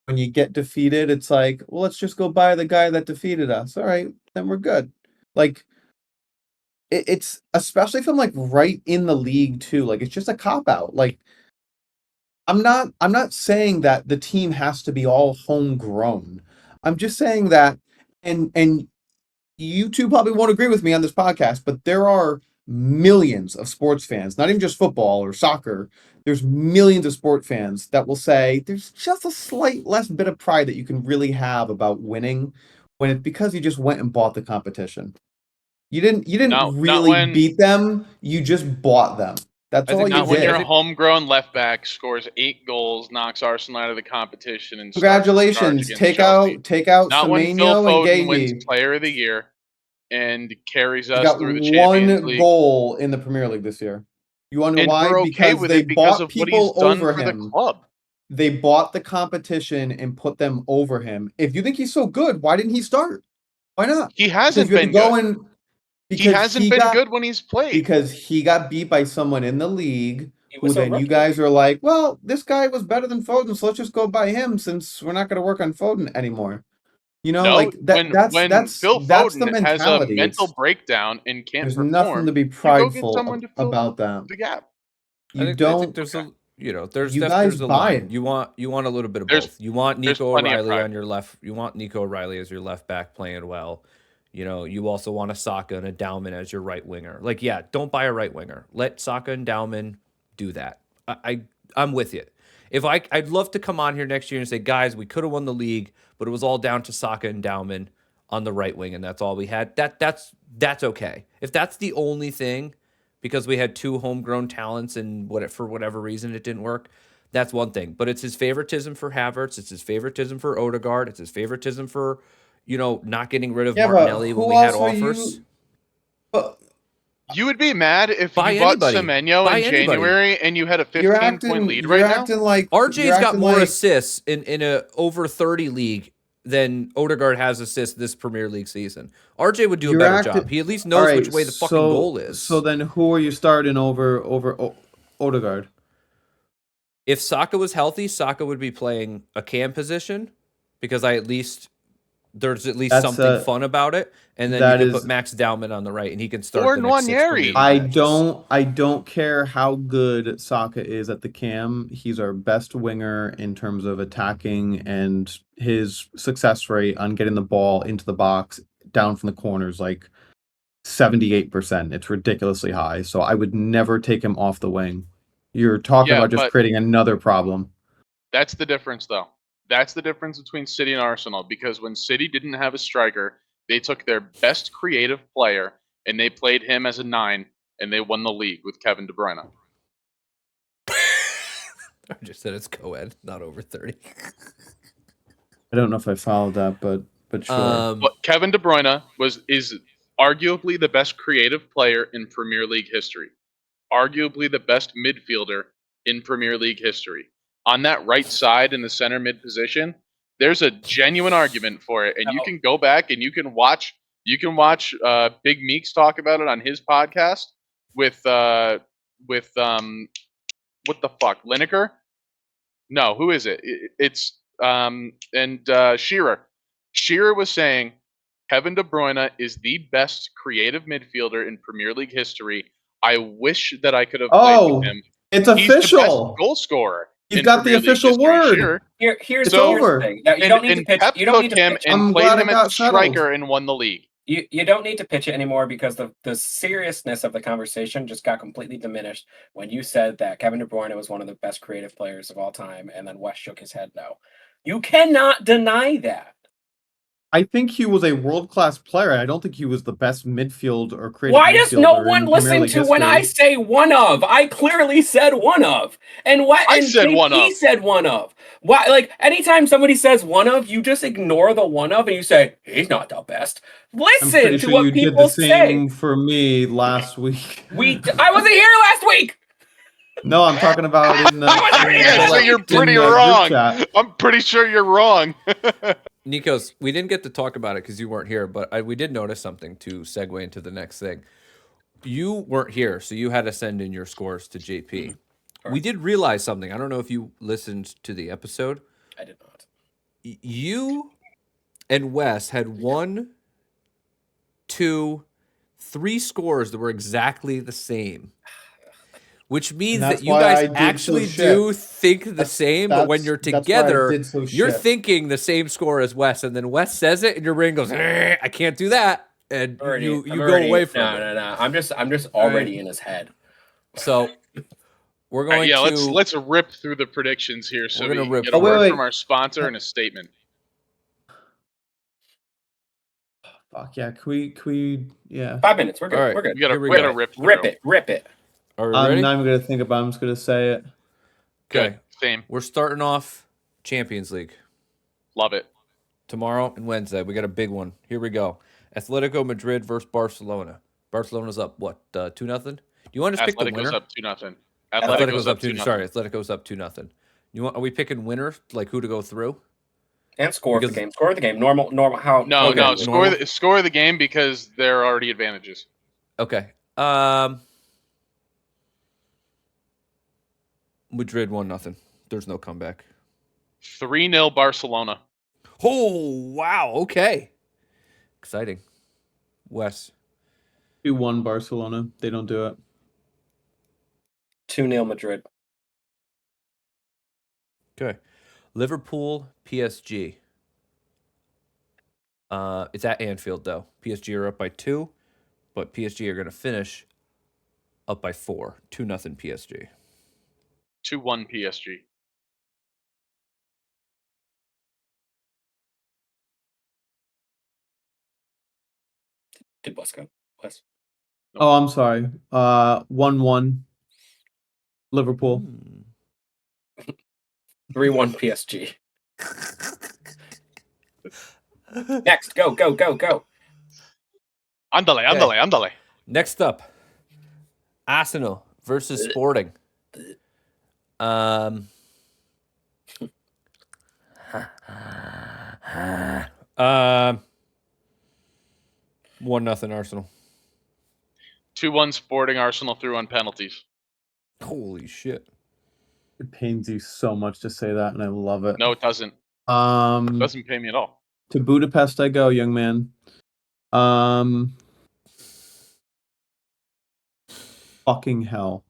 [SPEAKER 1] when you get defeated, it's like, well, let's just go buy the guy that defeated us. All right, then we're good. Like it's especially if I'm like right in the league too. Like it's just a cop out. Like I'm not saying that the team has to be all homegrown. I'm just saying that and you two probably won't agree with me on this podcast, but there are millions of sports fans, not even just football or soccer. There's millions of sport fans that will say there's just a slight less bit of pride that you can really have about winning when it's because you just went and bought the competition. You didn't
[SPEAKER 2] Not
[SPEAKER 1] really
[SPEAKER 2] when-
[SPEAKER 1] beat them, you just bought them. That's all you
[SPEAKER 2] Not when
[SPEAKER 1] did.
[SPEAKER 2] your homegrown left back scores 8 goals, knocks Arsenal out of the competition, and
[SPEAKER 1] Congratulations. Take out
[SPEAKER 2] Not when Phil
[SPEAKER 1] Semenyo and
[SPEAKER 2] Foden wins
[SPEAKER 1] Gahey.
[SPEAKER 2] Player of the Year and carries
[SPEAKER 1] They
[SPEAKER 2] us
[SPEAKER 1] got
[SPEAKER 2] through the Champions
[SPEAKER 1] one
[SPEAKER 2] League.
[SPEAKER 1] goal in the Premier League this year. You want to know
[SPEAKER 2] And
[SPEAKER 1] why?
[SPEAKER 2] we're okay
[SPEAKER 1] Because
[SPEAKER 2] with
[SPEAKER 1] they
[SPEAKER 2] it because
[SPEAKER 1] bought
[SPEAKER 2] of what he's
[SPEAKER 1] people
[SPEAKER 2] done
[SPEAKER 1] over
[SPEAKER 2] for the
[SPEAKER 1] him.
[SPEAKER 2] club.
[SPEAKER 1] They bought the competition and put them over him. If you think he's so good, why didn't he start? Why not?
[SPEAKER 2] He hasn't
[SPEAKER 1] Because you
[SPEAKER 2] been
[SPEAKER 1] have to go
[SPEAKER 2] good.
[SPEAKER 1] and
[SPEAKER 2] He
[SPEAKER 1] because
[SPEAKER 2] hasn't been good when he's played.
[SPEAKER 1] because he got beat by someone in the league
[SPEAKER 4] He
[SPEAKER 1] who
[SPEAKER 4] was a
[SPEAKER 1] then you
[SPEAKER 4] rookie.
[SPEAKER 1] guys are like, well, this guy was better than Foden, so let's just go by him since we're not going to work on Foden anymore. You know,
[SPEAKER 2] No,
[SPEAKER 1] like
[SPEAKER 2] when Phil
[SPEAKER 1] that's the
[SPEAKER 2] Foden has a
[SPEAKER 1] mentality.
[SPEAKER 2] mental breakdown and can't
[SPEAKER 1] There's
[SPEAKER 2] perform,
[SPEAKER 1] nothing to be
[SPEAKER 2] you go get
[SPEAKER 1] prideful
[SPEAKER 2] someone to fill
[SPEAKER 1] about that.
[SPEAKER 2] the gap.
[SPEAKER 1] You
[SPEAKER 3] I
[SPEAKER 1] don't.
[SPEAKER 3] think there's a there's
[SPEAKER 1] You
[SPEAKER 3] there's
[SPEAKER 1] guys
[SPEAKER 3] a
[SPEAKER 1] buy
[SPEAKER 3] line.
[SPEAKER 1] it.
[SPEAKER 3] You want a little bit of
[SPEAKER 2] There's-
[SPEAKER 3] both. You want
[SPEAKER 2] there's
[SPEAKER 3] Nico
[SPEAKER 2] plenty of
[SPEAKER 3] O'Reilly
[SPEAKER 2] pride.
[SPEAKER 3] on your left. You want Nico O'Reilly as your left back playing well. You also want a Saka and a Dowman as your right winger. Like, yeah, don't buy a right winger. Let Saka and Dowman do that. I'm with you. I'd love to come on here next year and say, guys, we could have won the league, but it was all down to Saka and Dowman on the right wing, and that's all we had. That's okay. If that's the only thing, because we had two homegrown talents and for whatever reason it didn't work, that's one thing. But it's his favoritism for Havertz. It's his favoritism for Odegaard. It's his favoritism for, not getting rid of
[SPEAKER 1] Yeah, but
[SPEAKER 3] Martinelli
[SPEAKER 1] who
[SPEAKER 3] when we had
[SPEAKER 1] else are
[SPEAKER 3] offers.
[SPEAKER 1] you? But
[SPEAKER 2] You would be mad if
[SPEAKER 3] Buy
[SPEAKER 2] you bought
[SPEAKER 3] anybody.
[SPEAKER 2] Semenyo
[SPEAKER 3] Buy
[SPEAKER 2] in
[SPEAKER 3] anybody.
[SPEAKER 2] January and you had a
[SPEAKER 1] you're
[SPEAKER 2] 15-point lead
[SPEAKER 1] you're
[SPEAKER 2] right now.
[SPEAKER 1] acting like
[SPEAKER 3] RJ's
[SPEAKER 1] you're
[SPEAKER 3] got
[SPEAKER 1] acting
[SPEAKER 3] more
[SPEAKER 1] like,
[SPEAKER 3] assists in a over 30 league than Odegaard has assists this Premier League season. RJ would do a
[SPEAKER 1] You're
[SPEAKER 3] better
[SPEAKER 1] acting-
[SPEAKER 3] job. He at least knows
[SPEAKER 1] All
[SPEAKER 3] which
[SPEAKER 1] right,
[SPEAKER 3] way the fucking
[SPEAKER 1] so-
[SPEAKER 3] goal is.
[SPEAKER 1] So then, who are you starting over Odegaard?
[SPEAKER 3] If Saka was healthy, Saka would be playing a cam position because there's at least
[SPEAKER 1] That's
[SPEAKER 3] something fun about it. And then
[SPEAKER 1] that
[SPEAKER 3] you could
[SPEAKER 1] is-
[SPEAKER 3] put Max Dowman on the right and he can start
[SPEAKER 2] Or
[SPEAKER 3] the next 6
[SPEAKER 2] Nwaneri.
[SPEAKER 3] Premier League
[SPEAKER 1] I
[SPEAKER 3] matches.
[SPEAKER 1] I don't care how good Saka is at the cam. He's our best winger in terms of attacking, and his success rate on getting the ball into the box down from the corners like 78%. It's ridiculously high. So I would never take him off the wing. You're talking
[SPEAKER 2] Yeah,
[SPEAKER 1] about just
[SPEAKER 2] but-
[SPEAKER 1] creating another problem.
[SPEAKER 2] That's the difference, though. That's the difference between City and Arsenal, because when City didn't have a striker, they took their best creative player and they played him as a 9, and they won the league with Kevin De Bruyne.
[SPEAKER 3] I just said it's co-ed, not over 30.
[SPEAKER 1] I don't know if I followed that, but sure.
[SPEAKER 2] But Kevin De Bruyne is arguably the best creative player in Premier League history. Arguably the best midfielder in Premier League history. On that right side in the center mid position, there's a genuine argument for it, and you can go back and you can watch Big Meeks talk about it on his podcast with what the fuck, Lineker? No, who is it? It's Shearer. Shearer was saying Kevin De Bruyne is the best creative midfielder in Premier League history. I wish that I could have played with him.
[SPEAKER 1] It's
[SPEAKER 2] He's the best
[SPEAKER 1] official.
[SPEAKER 2] goal scorer.
[SPEAKER 1] He's
[SPEAKER 2] in
[SPEAKER 1] got the
[SPEAKER 2] Premier League
[SPEAKER 1] official
[SPEAKER 2] history,
[SPEAKER 1] word.
[SPEAKER 2] Shearer.
[SPEAKER 4] Here's
[SPEAKER 1] It's
[SPEAKER 4] the
[SPEAKER 1] over.
[SPEAKER 4] thing. Now, you don't need to pitch.
[SPEAKER 2] Pep
[SPEAKER 4] You don't need
[SPEAKER 2] took
[SPEAKER 4] to
[SPEAKER 2] him
[SPEAKER 4] pitch.
[SPEAKER 2] and
[SPEAKER 1] I'm
[SPEAKER 2] played
[SPEAKER 1] glad
[SPEAKER 2] him
[SPEAKER 1] it
[SPEAKER 2] as
[SPEAKER 1] got
[SPEAKER 2] a striker
[SPEAKER 1] settled.
[SPEAKER 2] and won the league.
[SPEAKER 4] You don't need to pitch it anymore because the seriousness of the conversation just got completely diminished when you said that Kevin De Bruyne was one of the best creative players of all time, and then West shook his head no. You cannot deny that.
[SPEAKER 1] I think he was a world-class player. I don't think he was the best midfield or creative
[SPEAKER 4] Why does no
[SPEAKER 1] midfielder
[SPEAKER 4] one
[SPEAKER 1] in Premier
[SPEAKER 4] listen
[SPEAKER 1] League
[SPEAKER 4] to when I
[SPEAKER 1] history.
[SPEAKER 4] say one of? I clearly said one of. And what
[SPEAKER 2] I
[SPEAKER 4] and
[SPEAKER 2] said one
[SPEAKER 4] JP
[SPEAKER 2] of.
[SPEAKER 4] said one of. Why, like anytime somebody says one of, you just ignore the one of and you say, he's not the best.
[SPEAKER 1] I'm
[SPEAKER 4] Listen
[SPEAKER 1] pretty
[SPEAKER 4] to
[SPEAKER 1] sure
[SPEAKER 4] what
[SPEAKER 1] you did
[SPEAKER 4] people
[SPEAKER 1] the same
[SPEAKER 4] say.
[SPEAKER 1] for me last week.
[SPEAKER 4] I wasn't here last week.
[SPEAKER 1] No, I'm talking about in the.
[SPEAKER 4] I wasn't here.
[SPEAKER 2] Yeah, so you're
[SPEAKER 1] in
[SPEAKER 2] pretty
[SPEAKER 1] the group
[SPEAKER 2] wrong.
[SPEAKER 1] chat.
[SPEAKER 2] I'm pretty sure you're wrong.
[SPEAKER 3] Nikos, we didn't get to talk about it because you weren't here, but we did notice something to segue into the next thing. You weren't here, so you had to send in your scores to JP. We did realize something. I don't know if you listened to the episode.
[SPEAKER 4] I did not.
[SPEAKER 3] You and Wes had 1, 2, 3 scores that were exactly the same. Which means
[SPEAKER 1] that's
[SPEAKER 3] that you
[SPEAKER 1] why
[SPEAKER 3] guys
[SPEAKER 1] I did so
[SPEAKER 3] actually
[SPEAKER 1] shit.
[SPEAKER 3] do think the same, but when you're
[SPEAKER 1] that's why I
[SPEAKER 3] together,
[SPEAKER 1] did so
[SPEAKER 3] you're
[SPEAKER 1] shit.
[SPEAKER 3] thinking the same score as Wes, and then Wes says it, and your brain goes, I can't do that, and you go away from it.
[SPEAKER 4] No. I'm just already in his head.
[SPEAKER 3] So we're
[SPEAKER 2] All right,
[SPEAKER 3] going to
[SPEAKER 2] let's rip through the predictions here so
[SPEAKER 3] We're
[SPEAKER 2] we
[SPEAKER 3] gonna
[SPEAKER 2] can
[SPEAKER 3] rip
[SPEAKER 2] get a
[SPEAKER 3] through
[SPEAKER 2] word
[SPEAKER 1] it.
[SPEAKER 2] from our sponsor and a statement.
[SPEAKER 1] Fuck yeah, can we yeah.
[SPEAKER 4] 5 minutes. We're good.
[SPEAKER 3] All right.
[SPEAKER 4] We're good.
[SPEAKER 2] We gotta,
[SPEAKER 3] Here we
[SPEAKER 2] we gotta
[SPEAKER 3] go.
[SPEAKER 2] rip through.
[SPEAKER 4] Rip it.
[SPEAKER 3] Are we
[SPEAKER 1] I'm
[SPEAKER 3] ready?
[SPEAKER 1] not even gonna think about it, I'm just gonna say it.
[SPEAKER 3] Okay,
[SPEAKER 2] Good. Same.
[SPEAKER 3] we're starting off Champions League
[SPEAKER 2] Love it.
[SPEAKER 3] tomorrow and Wednesday. We got a big one. Here we go. Atletico Madrid versus Barcelona. Barcelona's up what 2-0. Do you want to just pick the
[SPEAKER 2] Athletic
[SPEAKER 3] winner?
[SPEAKER 2] goes up 2-0.
[SPEAKER 3] Atletico's up 2. Sorry, Atletico's up 2-0. Are we picking winner, like who to go through?
[SPEAKER 4] And score
[SPEAKER 3] Because-
[SPEAKER 4] the game. Score the game. Normal. How?
[SPEAKER 2] No,
[SPEAKER 3] Okay,
[SPEAKER 2] no.
[SPEAKER 3] normal.
[SPEAKER 2] Score the game because there are already advantages.
[SPEAKER 3] Okay. Madrid 1-0. There's no comeback.
[SPEAKER 2] 3-0 Barcelona.
[SPEAKER 3] Oh wow. Okay. Exciting. Wes.
[SPEAKER 1] 2-1 Barcelona. They don't do it.
[SPEAKER 4] 2-0 Madrid.
[SPEAKER 3] Okay. Liverpool, PSG. It's at Anfield though. PSG are up by 2, but PSG are going to finish up by 4. 2-0 PSG.
[SPEAKER 2] 2-1 PSG.
[SPEAKER 4] Did Wes go? Wes.
[SPEAKER 1] Oh, I'm sorry. 1-1 Liverpool.
[SPEAKER 4] 3-1 PSG. Next. Go.
[SPEAKER 2] Ándale.
[SPEAKER 3] Next up, Arsenal versus Sporting. 1-0 Arsenal.
[SPEAKER 2] 2-1 Sporting. Arsenal through on penalties.
[SPEAKER 3] Holy shit.
[SPEAKER 1] It pains you so much to say that, and I love it.
[SPEAKER 2] No, it doesn't. It
[SPEAKER 1] Um,
[SPEAKER 2] doesn't pay me at all.
[SPEAKER 1] to Budapest I go, young man. Fucking hell.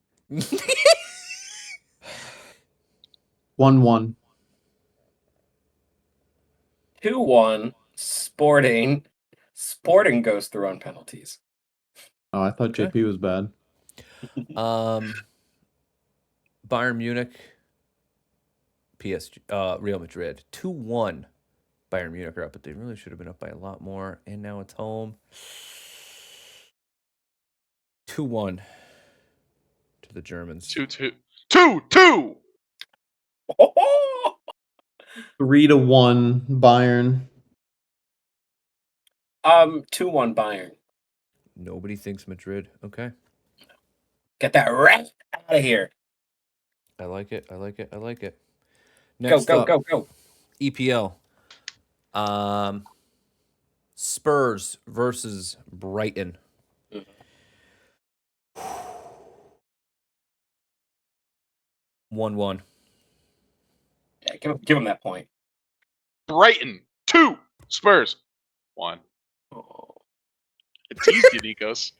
[SPEAKER 1] 1-1.
[SPEAKER 4] 2-1 Sporting. Sporting goes through on penalties.
[SPEAKER 1] Oh, I thought
[SPEAKER 3] Okay.
[SPEAKER 1] JP was bad.
[SPEAKER 3] Bayern Munich, PSG, Real Madrid. 2-1. Bayern Munich are up, but they really should have been up by a lot more. And now it's home. 2-1 to the Germans.
[SPEAKER 2] 2-2. 2-2.
[SPEAKER 1] 3-1 Bayern.
[SPEAKER 4] 2-1 Bayern.
[SPEAKER 3] Nobody thinks Madrid. Okay.
[SPEAKER 4] Get that rat out of here.
[SPEAKER 3] I like it.
[SPEAKER 4] Go.
[SPEAKER 3] EPL. Spurs versus Brighton. 1-1.
[SPEAKER 4] Yeah, give him that point.
[SPEAKER 2] Brighton 2. Spurs 1.
[SPEAKER 4] Oh.
[SPEAKER 2] It's easy, Nikos.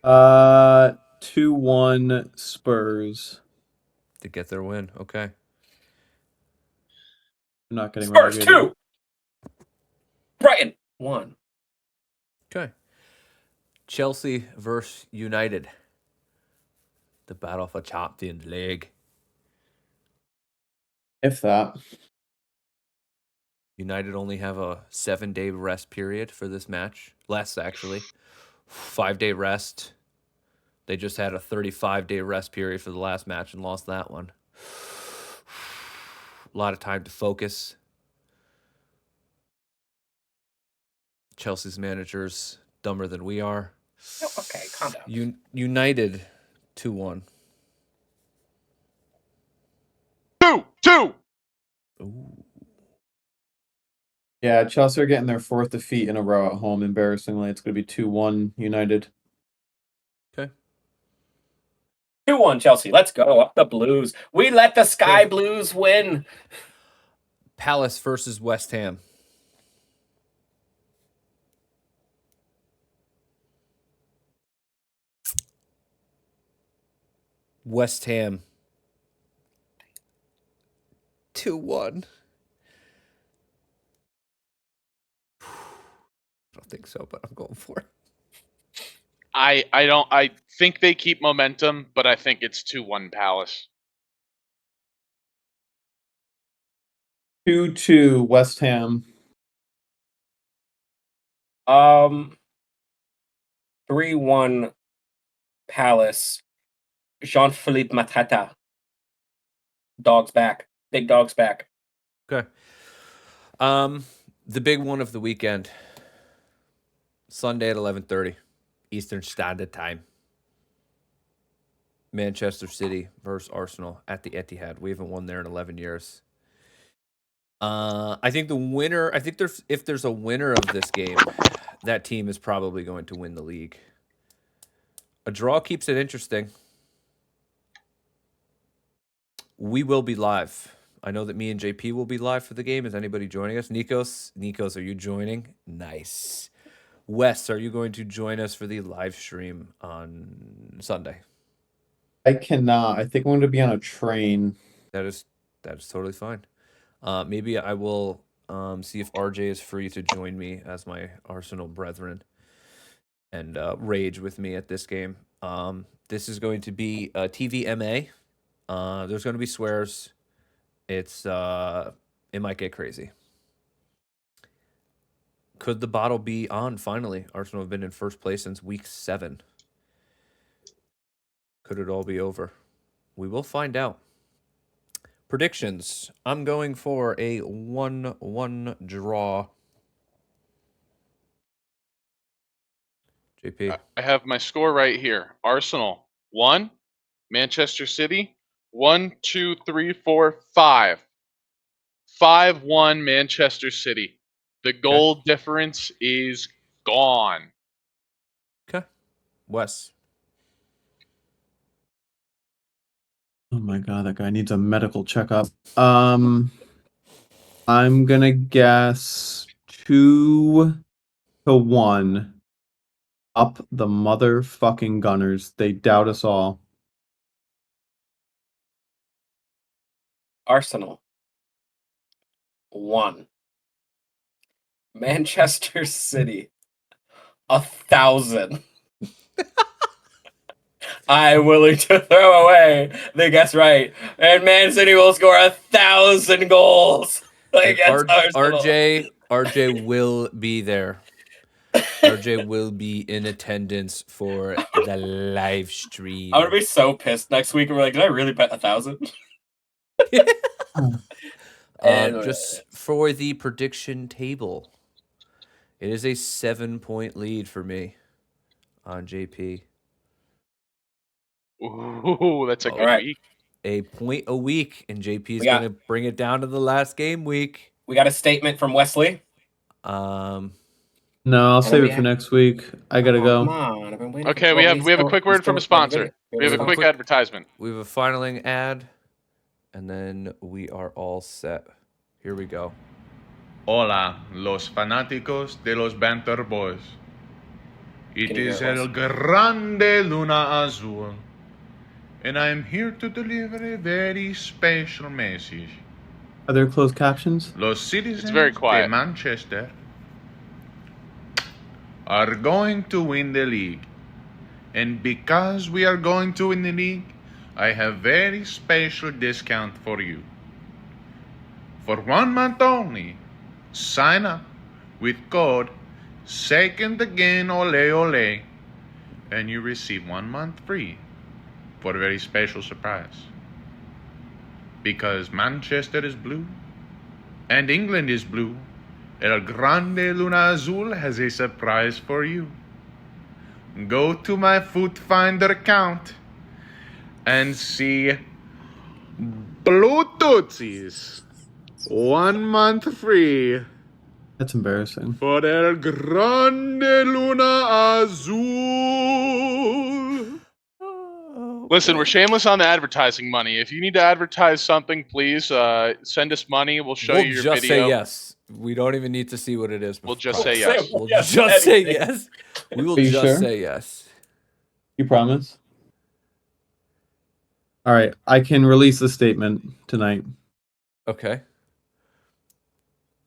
[SPEAKER 1] 2-1 Spurs.
[SPEAKER 3] To get their win. Okay.
[SPEAKER 1] I'm not getting
[SPEAKER 4] Spurs
[SPEAKER 1] relegated.
[SPEAKER 4] 2. Brighton 1.
[SPEAKER 3] Okay. Chelsea versus United. The battle for Champions League.
[SPEAKER 1] If that.
[SPEAKER 3] United only have a 7-day rest period for this match. Less, actually. 5-day rest. They just had a 35-day rest period for the last match and lost that one. A lot of time to focus. Chelsea's manager's dumber than we are.
[SPEAKER 4] Oh, okay, calm down.
[SPEAKER 3] United 2-1.
[SPEAKER 2] 2-2.
[SPEAKER 3] Ooh.
[SPEAKER 1] Yeah, Chelsea are getting their 4th defeat in a row at home, embarrassingly. It's going to be 2-1 United.
[SPEAKER 3] Okay.
[SPEAKER 4] 2-1 Chelsea. Let's go. Up the Blues. We let the Sky Blues win.
[SPEAKER 3] Palace versus West Ham. West Ham. 2-1. I don't think so, but I'm going for it.
[SPEAKER 2] I think they keep momentum, but I think it's 2-1 Palace.
[SPEAKER 1] 2-2 West Ham.
[SPEAKER 4] 3-1 Palace. Jean-Philippe Matata. Dog's back. Big dog's back.
[SPEAKER 3] Okay. The big one of the weekend. Sunday at 11:30 Eastern Standard Time. Manchester City versus Arsenal at the Etihad. We haven't won there in 11 years. I think the winner. I think if there's a winner of this game, that team is probably going to win the league. A draw keeps it interesting. We will be live. I know that me and JP will be live for the game. Is anybody joining us? Nikos, are you joining? Nice. Wes, are you going to join us for the live stream on Sunday?
[SPEAKER 1] I cannot. I think I'm going to be on a train.
[SPEAKER 3] That is totally fine. Maybe I will see if RJ is free to join me as my Arsenal brethren and rage with me at this game. This is going to be a TVMA. There's going to be swears. It might get crazy. Could the bottle be on finally? Arsenal have been in first place since week 7. Could it all be over? We will find out. Predictions. I'm going for a 1-1 draw. JP.
[SPEAKER 2] I have my score right here. Arsenal 1, Manchester City 1, 2, 3, 4, 5. 5-1 Manchester City. The goal difference is gone.
[SPEAKER 3] Okay. Wes.
[SPEAKER 1] Oh my god, that guy needs a medical checkup. I'm gonna guess 2-1. Up the motherfucking Gunners. They doubt us all.
[SPEAKER 4] Arsenal 1. Manchester City 1,000. I'm willing to throw away the guess right, and Man City will score 1,000 goals against Arsenal.
[SPEAKER 3] RJ will be there. RJ will be in attendance for the live stream.
[SPEAKER 4] I'm gonna be so pissed next week. And we're like, did I really bet 1,000?
[SPEAKER 3] Just for the prediction table, it is a 7-point lead for me on JP.
[SPEAKER 2] Ooh, that's a good
[SPEAKER 4] right.
[SPEAKER 2] week.
[SPEAKER 3] A point a week, and JP is going to bring it down to the last game week.
[SPEAKER 4] We got a statement from Wesley.
[SPEAKER 1] No, I'll save it for next week. I gotta go.
[SPEAKER 4] Come on, I've been waiting.
[SPEAKER 2] Okay, we have a quick word from a sponsor. We have a quick advertisement.
[SPEAKER 3] We have a finaling ad, and then we are all set. Here we go.
[SPEAKER 5] Hola, los fanáticos de los Banter Boyz. It is El Grande Luna Azul, and I am here to deliver a very special message.
[SPEAKER 1] Are there closed captions?
[SPEAKER 5] Los citizens
[SPEAKER 2] It's very quiet.
[SPEAKER 5] de Manchester are going to win the league. And because we are going to win the league, I have very special discount for you. For 1 month only, sign up with code Second Again Ole Ole, and you receive 1 month free for a very special surprise. Because Manchester is blue and England is blue, El Grande Luna Azul has a surprise for you. Go to my Food Finder account and see Blue Tootsies. 1 month free
[SPEAKER 1] That's embarrassing.
[SPEAKER 5] Por el grande luna azul.
[SPEAKER 2] Listen, we're shameless on the advertising money. If you need to advertise something, please send us money. We'll show
[SPEAKER 3] We'll
[SPEAKER 2] you your
[SPEAKER 3] just
[SPEAKER 2] video.
[SPEAKER 3] say yes. We don't even need to see what it is.
[SPEAKER 2] We'll
[SPEAKER 3] before-
[SPEAKER 2] just say
[SPEAKER 4] Say
[SPEAKER 2] yes.
[SPEAKER 3] We'll
[SPEAKER 4] yes to
[SPEAKER 3] just say
[SPEAKER 4] anything.
[SPEAKER 3] yes. We will
[SPEAKER 1] Are you
[SPEAKER 3] just
[SPEAKER 1] sure?
[SPEAKER 3] say yes.
[SPEAKER 1] You promise? All right, I can release the statement tonight.
[SPEAKER 3] Okay.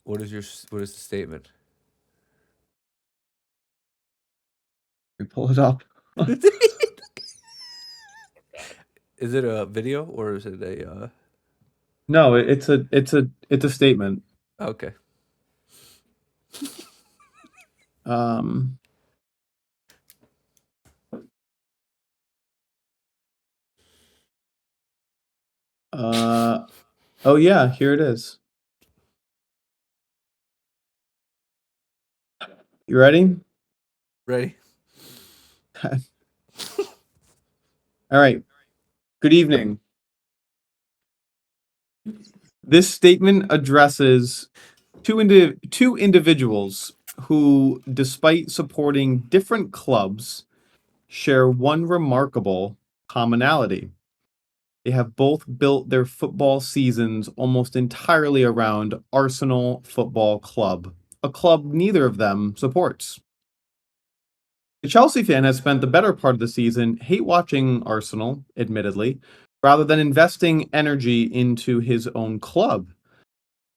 [SPEAKER 3] What is the statement?
[SPEAKER 1] We pull it up.
[SPEAKER 3] Is it a video or is it a
[SPEAKER 1] No, it's a statement.
[SPEAKER 3] okay.
[SPEAKER 1] Um, oh yeah, here it is. You ready?
[SPEAKER 3] Ready?
[SPEAKER 1] All right. Good evening. This statement addresses two individuals who, despite supporting different clubs, share one remarkable commonality. They have both built their football seasons almost entirely around Arsenal Football Club, a club neither of them supports. The Chelsea fan has spent the better part of the season hate watching Arsenal, admittedly, rather than investing energy into his own club.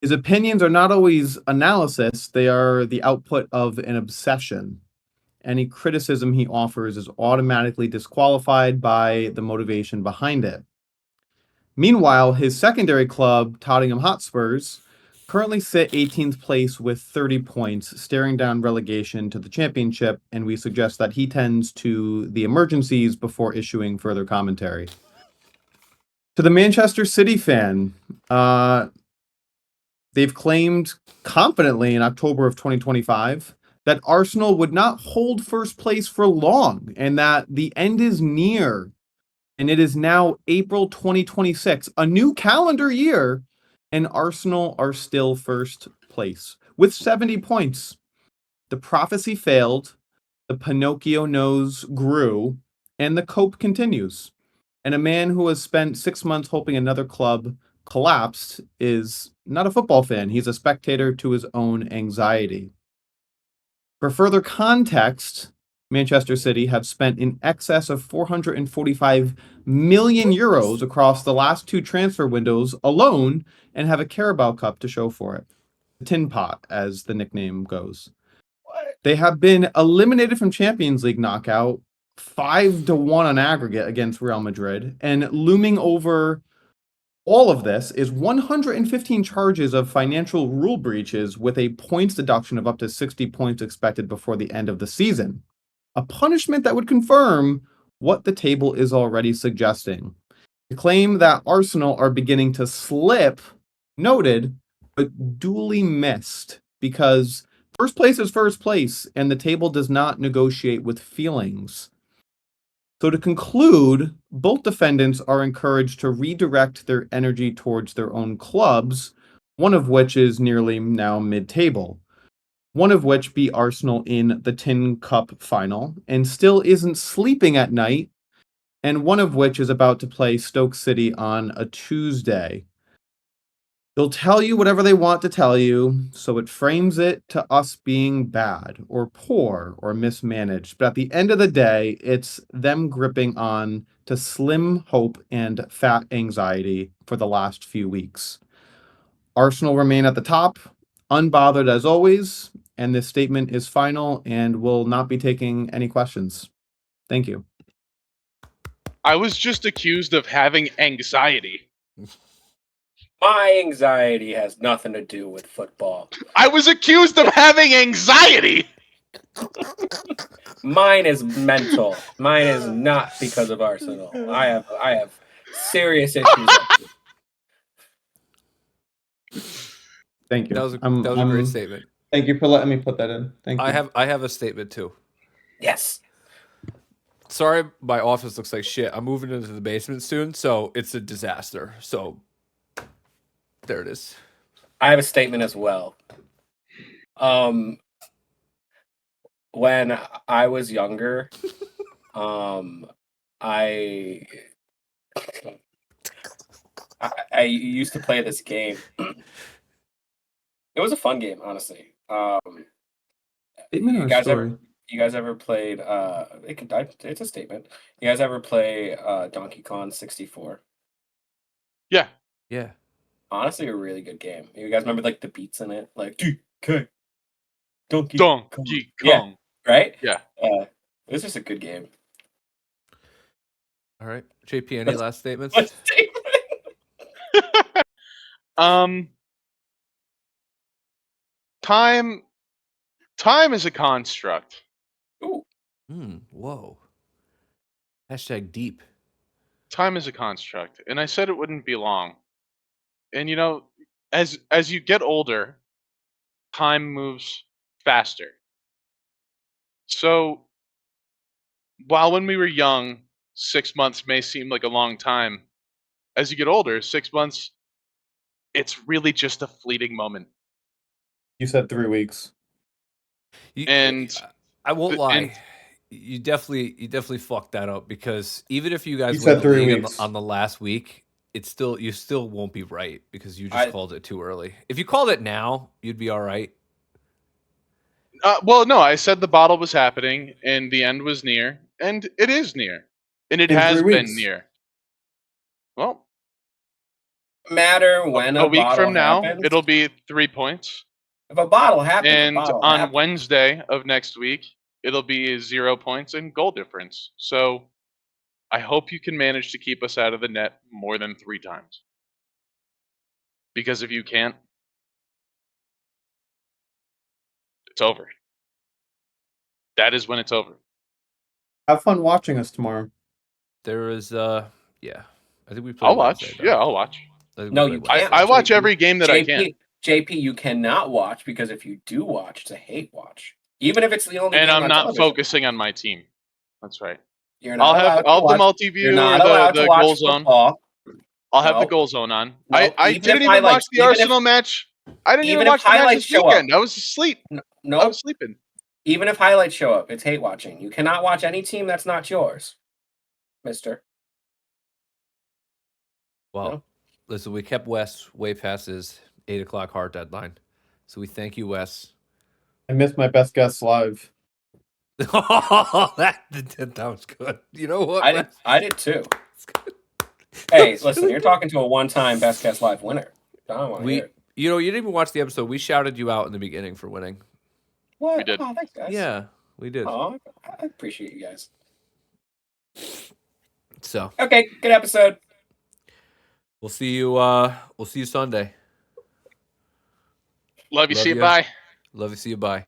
[SPEAKER 1] His opinions are not always analysis, they are the output of an obsession. Any criticism he offers is automatically disqualified by the motivation behind it. Meanwhile, his secondary club, Tottenham Hotspurs, currently sit 18th place with 30 points, staring down relegation to the championship, and we suggest that he tends to the emergencies before issuing further commentary. To the Manchester City fan, they've claimed confidently in October of 2025 that Arsenal would not hold first place for long and that the end is near. And it is now April 2026, a new calendar year, and Arsenal are still first place with 70 points. The prophecy failed, the Pinocchio nose grew, and the cope continues. And a man who has spent 6 months hoping another club collapsed is not a football fan. He's a spectator to his own anxiety. For further context, Manchester City have spent in excess of 445 million euros across the last two transfer windows alone and have a Carabao Cup to show for it. The Tin Pot, as the nickname goes. They have been eliminated from Champions League knockout 5-1 on aggregate against Real Madrid, and looming over all of this is 115 charges of financial rule breaches with a points deduction of up to 60 points expected before the end of the season. A punishment that would confirm what the table is already suggesting. The claim that Arsenal are beginning to slip, noted, but duly missed, because first place is first place, and the table does not negotiate with feelings. So to conclude, both defendants are encouraged to redirect their energy towards their own clubs, one of which is nearly now mid-table, one of which beat Arsenal in the Tin Cup final and still isn't sleeping at night, and one of which is about to play Stoke City on a Tuesday. They'll tell you whatever they want to tell you, so it frames it to us being bad or poor or mismanaged. But at the end of the day, it's them gripping on to slim hope and fat anxiety for the last few weeks. Arsenal remain at the top, unbothered as always, and this statement is final and will not be taking any questions. Thank you.
[SPEAKER 2] I was just accused of having anxiety.
[SPEAKER 4] My anxiety has nothing to do with football.
[SPEAKER 2] I was accused of having anxiety.
[SPEAKER 4] Mine is mental. Mine is not because of Arsenal. I have serious issues.
[SPEAKER 1] Thank you.
[SPEAKER 3] That was a great statement.
[SPEAKER 1] Thank you for letting me put that in. Thank you.
[SPEAKER 3] I have a statement too.
[SPEAKER 4] Yes.
[SPEAKER 3] Sorry, my office looks like shit. I'm moving into the basement soon, so it's a disaster. So there it is.
[SPEAKER 4] I have a statement as well. When I was younger, I I used to play this game. It was a fun game, honestly.
[SPEAKER 1] Statement or
[SPEAKER 4] You guys
[SPEAKER 1] story?
[SPEAKER 4] ever you guys ever played it's a statement. You guys ever play Donkey Kong 64?
[SPEAKER 2] Yeah.
[SPEAKER 3] Yeah.
[SPEAKER 4] Honestly, a really good game. You guys remember like the beats in it? Like DK Donkey Kong.
[SPEAKER 2] Donkey
[SPEAKER 4] Yeah,
[SPEAKER 2] Kong.
[SPEAKER 4] right?
[SPEAKER 2] Yeah.
[SPEAKER 4] It was just a good game.
[SPEAKER 3] All right. JP, any
[SPEAKER 4] Let's-
[SPEAKER 3] last statements?
[SPEAKER 4] What statement?
[SPEAKER 2] Time is a construct.
[SPEAKER 4] Ooh,
[SPEAKER 3] Whoa. Hashtag deep.
[SPEAKER 2] Time is a construct, and I said it wouldn't be long. And as you get older, time moves faster. So while when we were young, 6 months may seem like a long time, as you get older, 6 months, it's really just a fleeting moment.
[SPEAKER 1] You said 3 weeks.
[SPEAKER 2] And
[SPEAKER 3] I won't
[SPEAKER 2] and
[SPEAKER 3] lie. You definitely fucked that up because even if you guys
[SPEAKER 1] You
[SPEAKER 3] win
[SPEAKER 1] said
[SPEAKER 3] the
[SPEAKER 1] 3
[SPEAKER 3] league
[SPEAKER 1] weeks.
[SPEAKER 3] on the last week, you still won't be right because you just
[SPEAKER 4] I-
[SPEAKER 3] called it too early. If you called it now, you'd be all right.
[SPEAKER 2] well, no, I said the bottle was happening and the end was near, and it is near, and it
[SPEAKER 1] In
[SPEAKER 2] has
[SPEAKER 1] 3
[SPEAKER 2] been
[SPEAKER 1] weeks.
[SPEAKER 2] near. Well,
[SPEAKER 4] matter when
[SPEAKER 2] a
[SPEAKER 4] a
[SPEAKER 2] week
[SPEAKER 4] bottle
[SPEAKER 2] from now,
[SPEAKER 4] happens.
[SPEAKER 2] it'll be 3 points.
[SPEAKER 4] If a bottle happens, a
[SPEAKER 2] And
[SPEAKER 4] bottle
[SPEAKER 2] on
[SPEAKER 4] happens.
[SPEAKER 2] Wednesday of next week, it'll be 0 points and goal difference. So I hope you can manage to keep us out of the net more than 3 times. Because if you can't, it's over. That is when it's over.
[SPEAKER 1] Have fun watching us tomorrow.
[SPEAKER 3] There is yeah. I think we play
[SPEAKER 2] I'll
[SPEAKER 3] Wednesday,
[SPEAKER 2] watch.
[SPEAKER 3] though.
[SPEAKER 2] Yeah, I'll watch.
[SPEAKER 3] I think we
[SPEAKER 4] No,
[SPEAKER 3] play
[SPEAKER 4] you
[SPEAKER 3] Wednesday.
[SPEAKER 4] can't.
[SPEAKER 2] I watch
[SPEAKER 4] JP.
[SPEAKER 2] every game that I can.
[SPEAKER 4] JP, you cannot watch because if you do watch, it's a hate watch. Even if it's the only
[SPEAKER 2] And
[SPEAKER 4] game
[SPEAKER 2] I'm
[SPEAKER 4] on
[SPEAKER 2] not
[SPEAKER 4] television.
[SPEAKER 2] focusing on my team. That's right.
[SPEAKER 4] You're not allowed to
[SPEAKER 2] I'll have
[SPEAKER 4] watch.
[SPEAKER 2] the multi-view
[SPEAKER 4] You're
[SPEAKER 2] or
[SPEAKER 4] not allowed
[SPEAKER 2] the
[SPEAKER 4] to watch
[SPEAKER 2] goal zone.
[SPEAKER 4] football.
[SPEAKER 2] I'll have the
[SPEAKER 4] No.
[SPEAKER 2] goal zone on.
[SPEAKER 4] No,
[SPEAKER 2] I
[SPEAKER 4] even
[SPEAKER 2] didn't
[SPEAKER 4] if
[SPEAKER 2] even watch
[SPEAKER 4] highlights-
[SPEAKER 2] the
[SPEAKER 4] even if-
[SPEAKER 2] Arsenal match. I didn't even
[SPEAKER 4] even if
[SPEAKER 2] watch the match
[SPEAKER 4] highlights
[SPEAKER 2] this
[SPEAKER 4] show up.
[SPEAKER 2] weekend. I was asleep.
[SPEAKER 4] No,
[SPEAKER 2] I was sleeping.
[SPEAKER 4] even if highlights show up, it's hate watching. You cannot watch any team that's not yours, mister.
[SPEAKER 3] Well,
[SPEAKER 4] No.
[SPEAKER 3] listen, we kept Wes way past his 8:00 hard deadline. So we thank you, Wes.
[SPEAKER 1] I missed my best guess live.
[SPEAKER 3] that was good. You know what? Wes?
[SPEAKER 4] I did too.
[SPEAKER 3] It's good.
[SPEAKER 4] Hey,
[SPEAKER 3] That's
[SPEAKER 4] listen,
[SPEAKER 3] really
[SPEAKER 4] you're
[SPEAKER 3] good.
[SPEAKER 4] talking to a one-time Best Guest Live winner. I don't want to hear it.
[SPEAKER 3] You didn't even watch the episode. We shouted you out in the beginning for winning.
[SPEAKER 4] What?
[SPEAKER 2] We did.
[SPEAKER 4] Oh, thanks, guys.
[SPEAKER 3] Yeah, we did.
[SPEAKER 4] Oh, I appreciate you guys.
[SPEAKER 3] So
[SPEAKER 4] Okay, good episode.
[SPEAKER 3] we'll see you Sunday.
[SPEAKER 2] Love you.
[SPEAKER 3] Love
[SPEAKER 2] See you.
[SPEAKER 3] you.
[SPEAKER 2] Bye.
[SPEAKER 3] Love you. See you. Bye.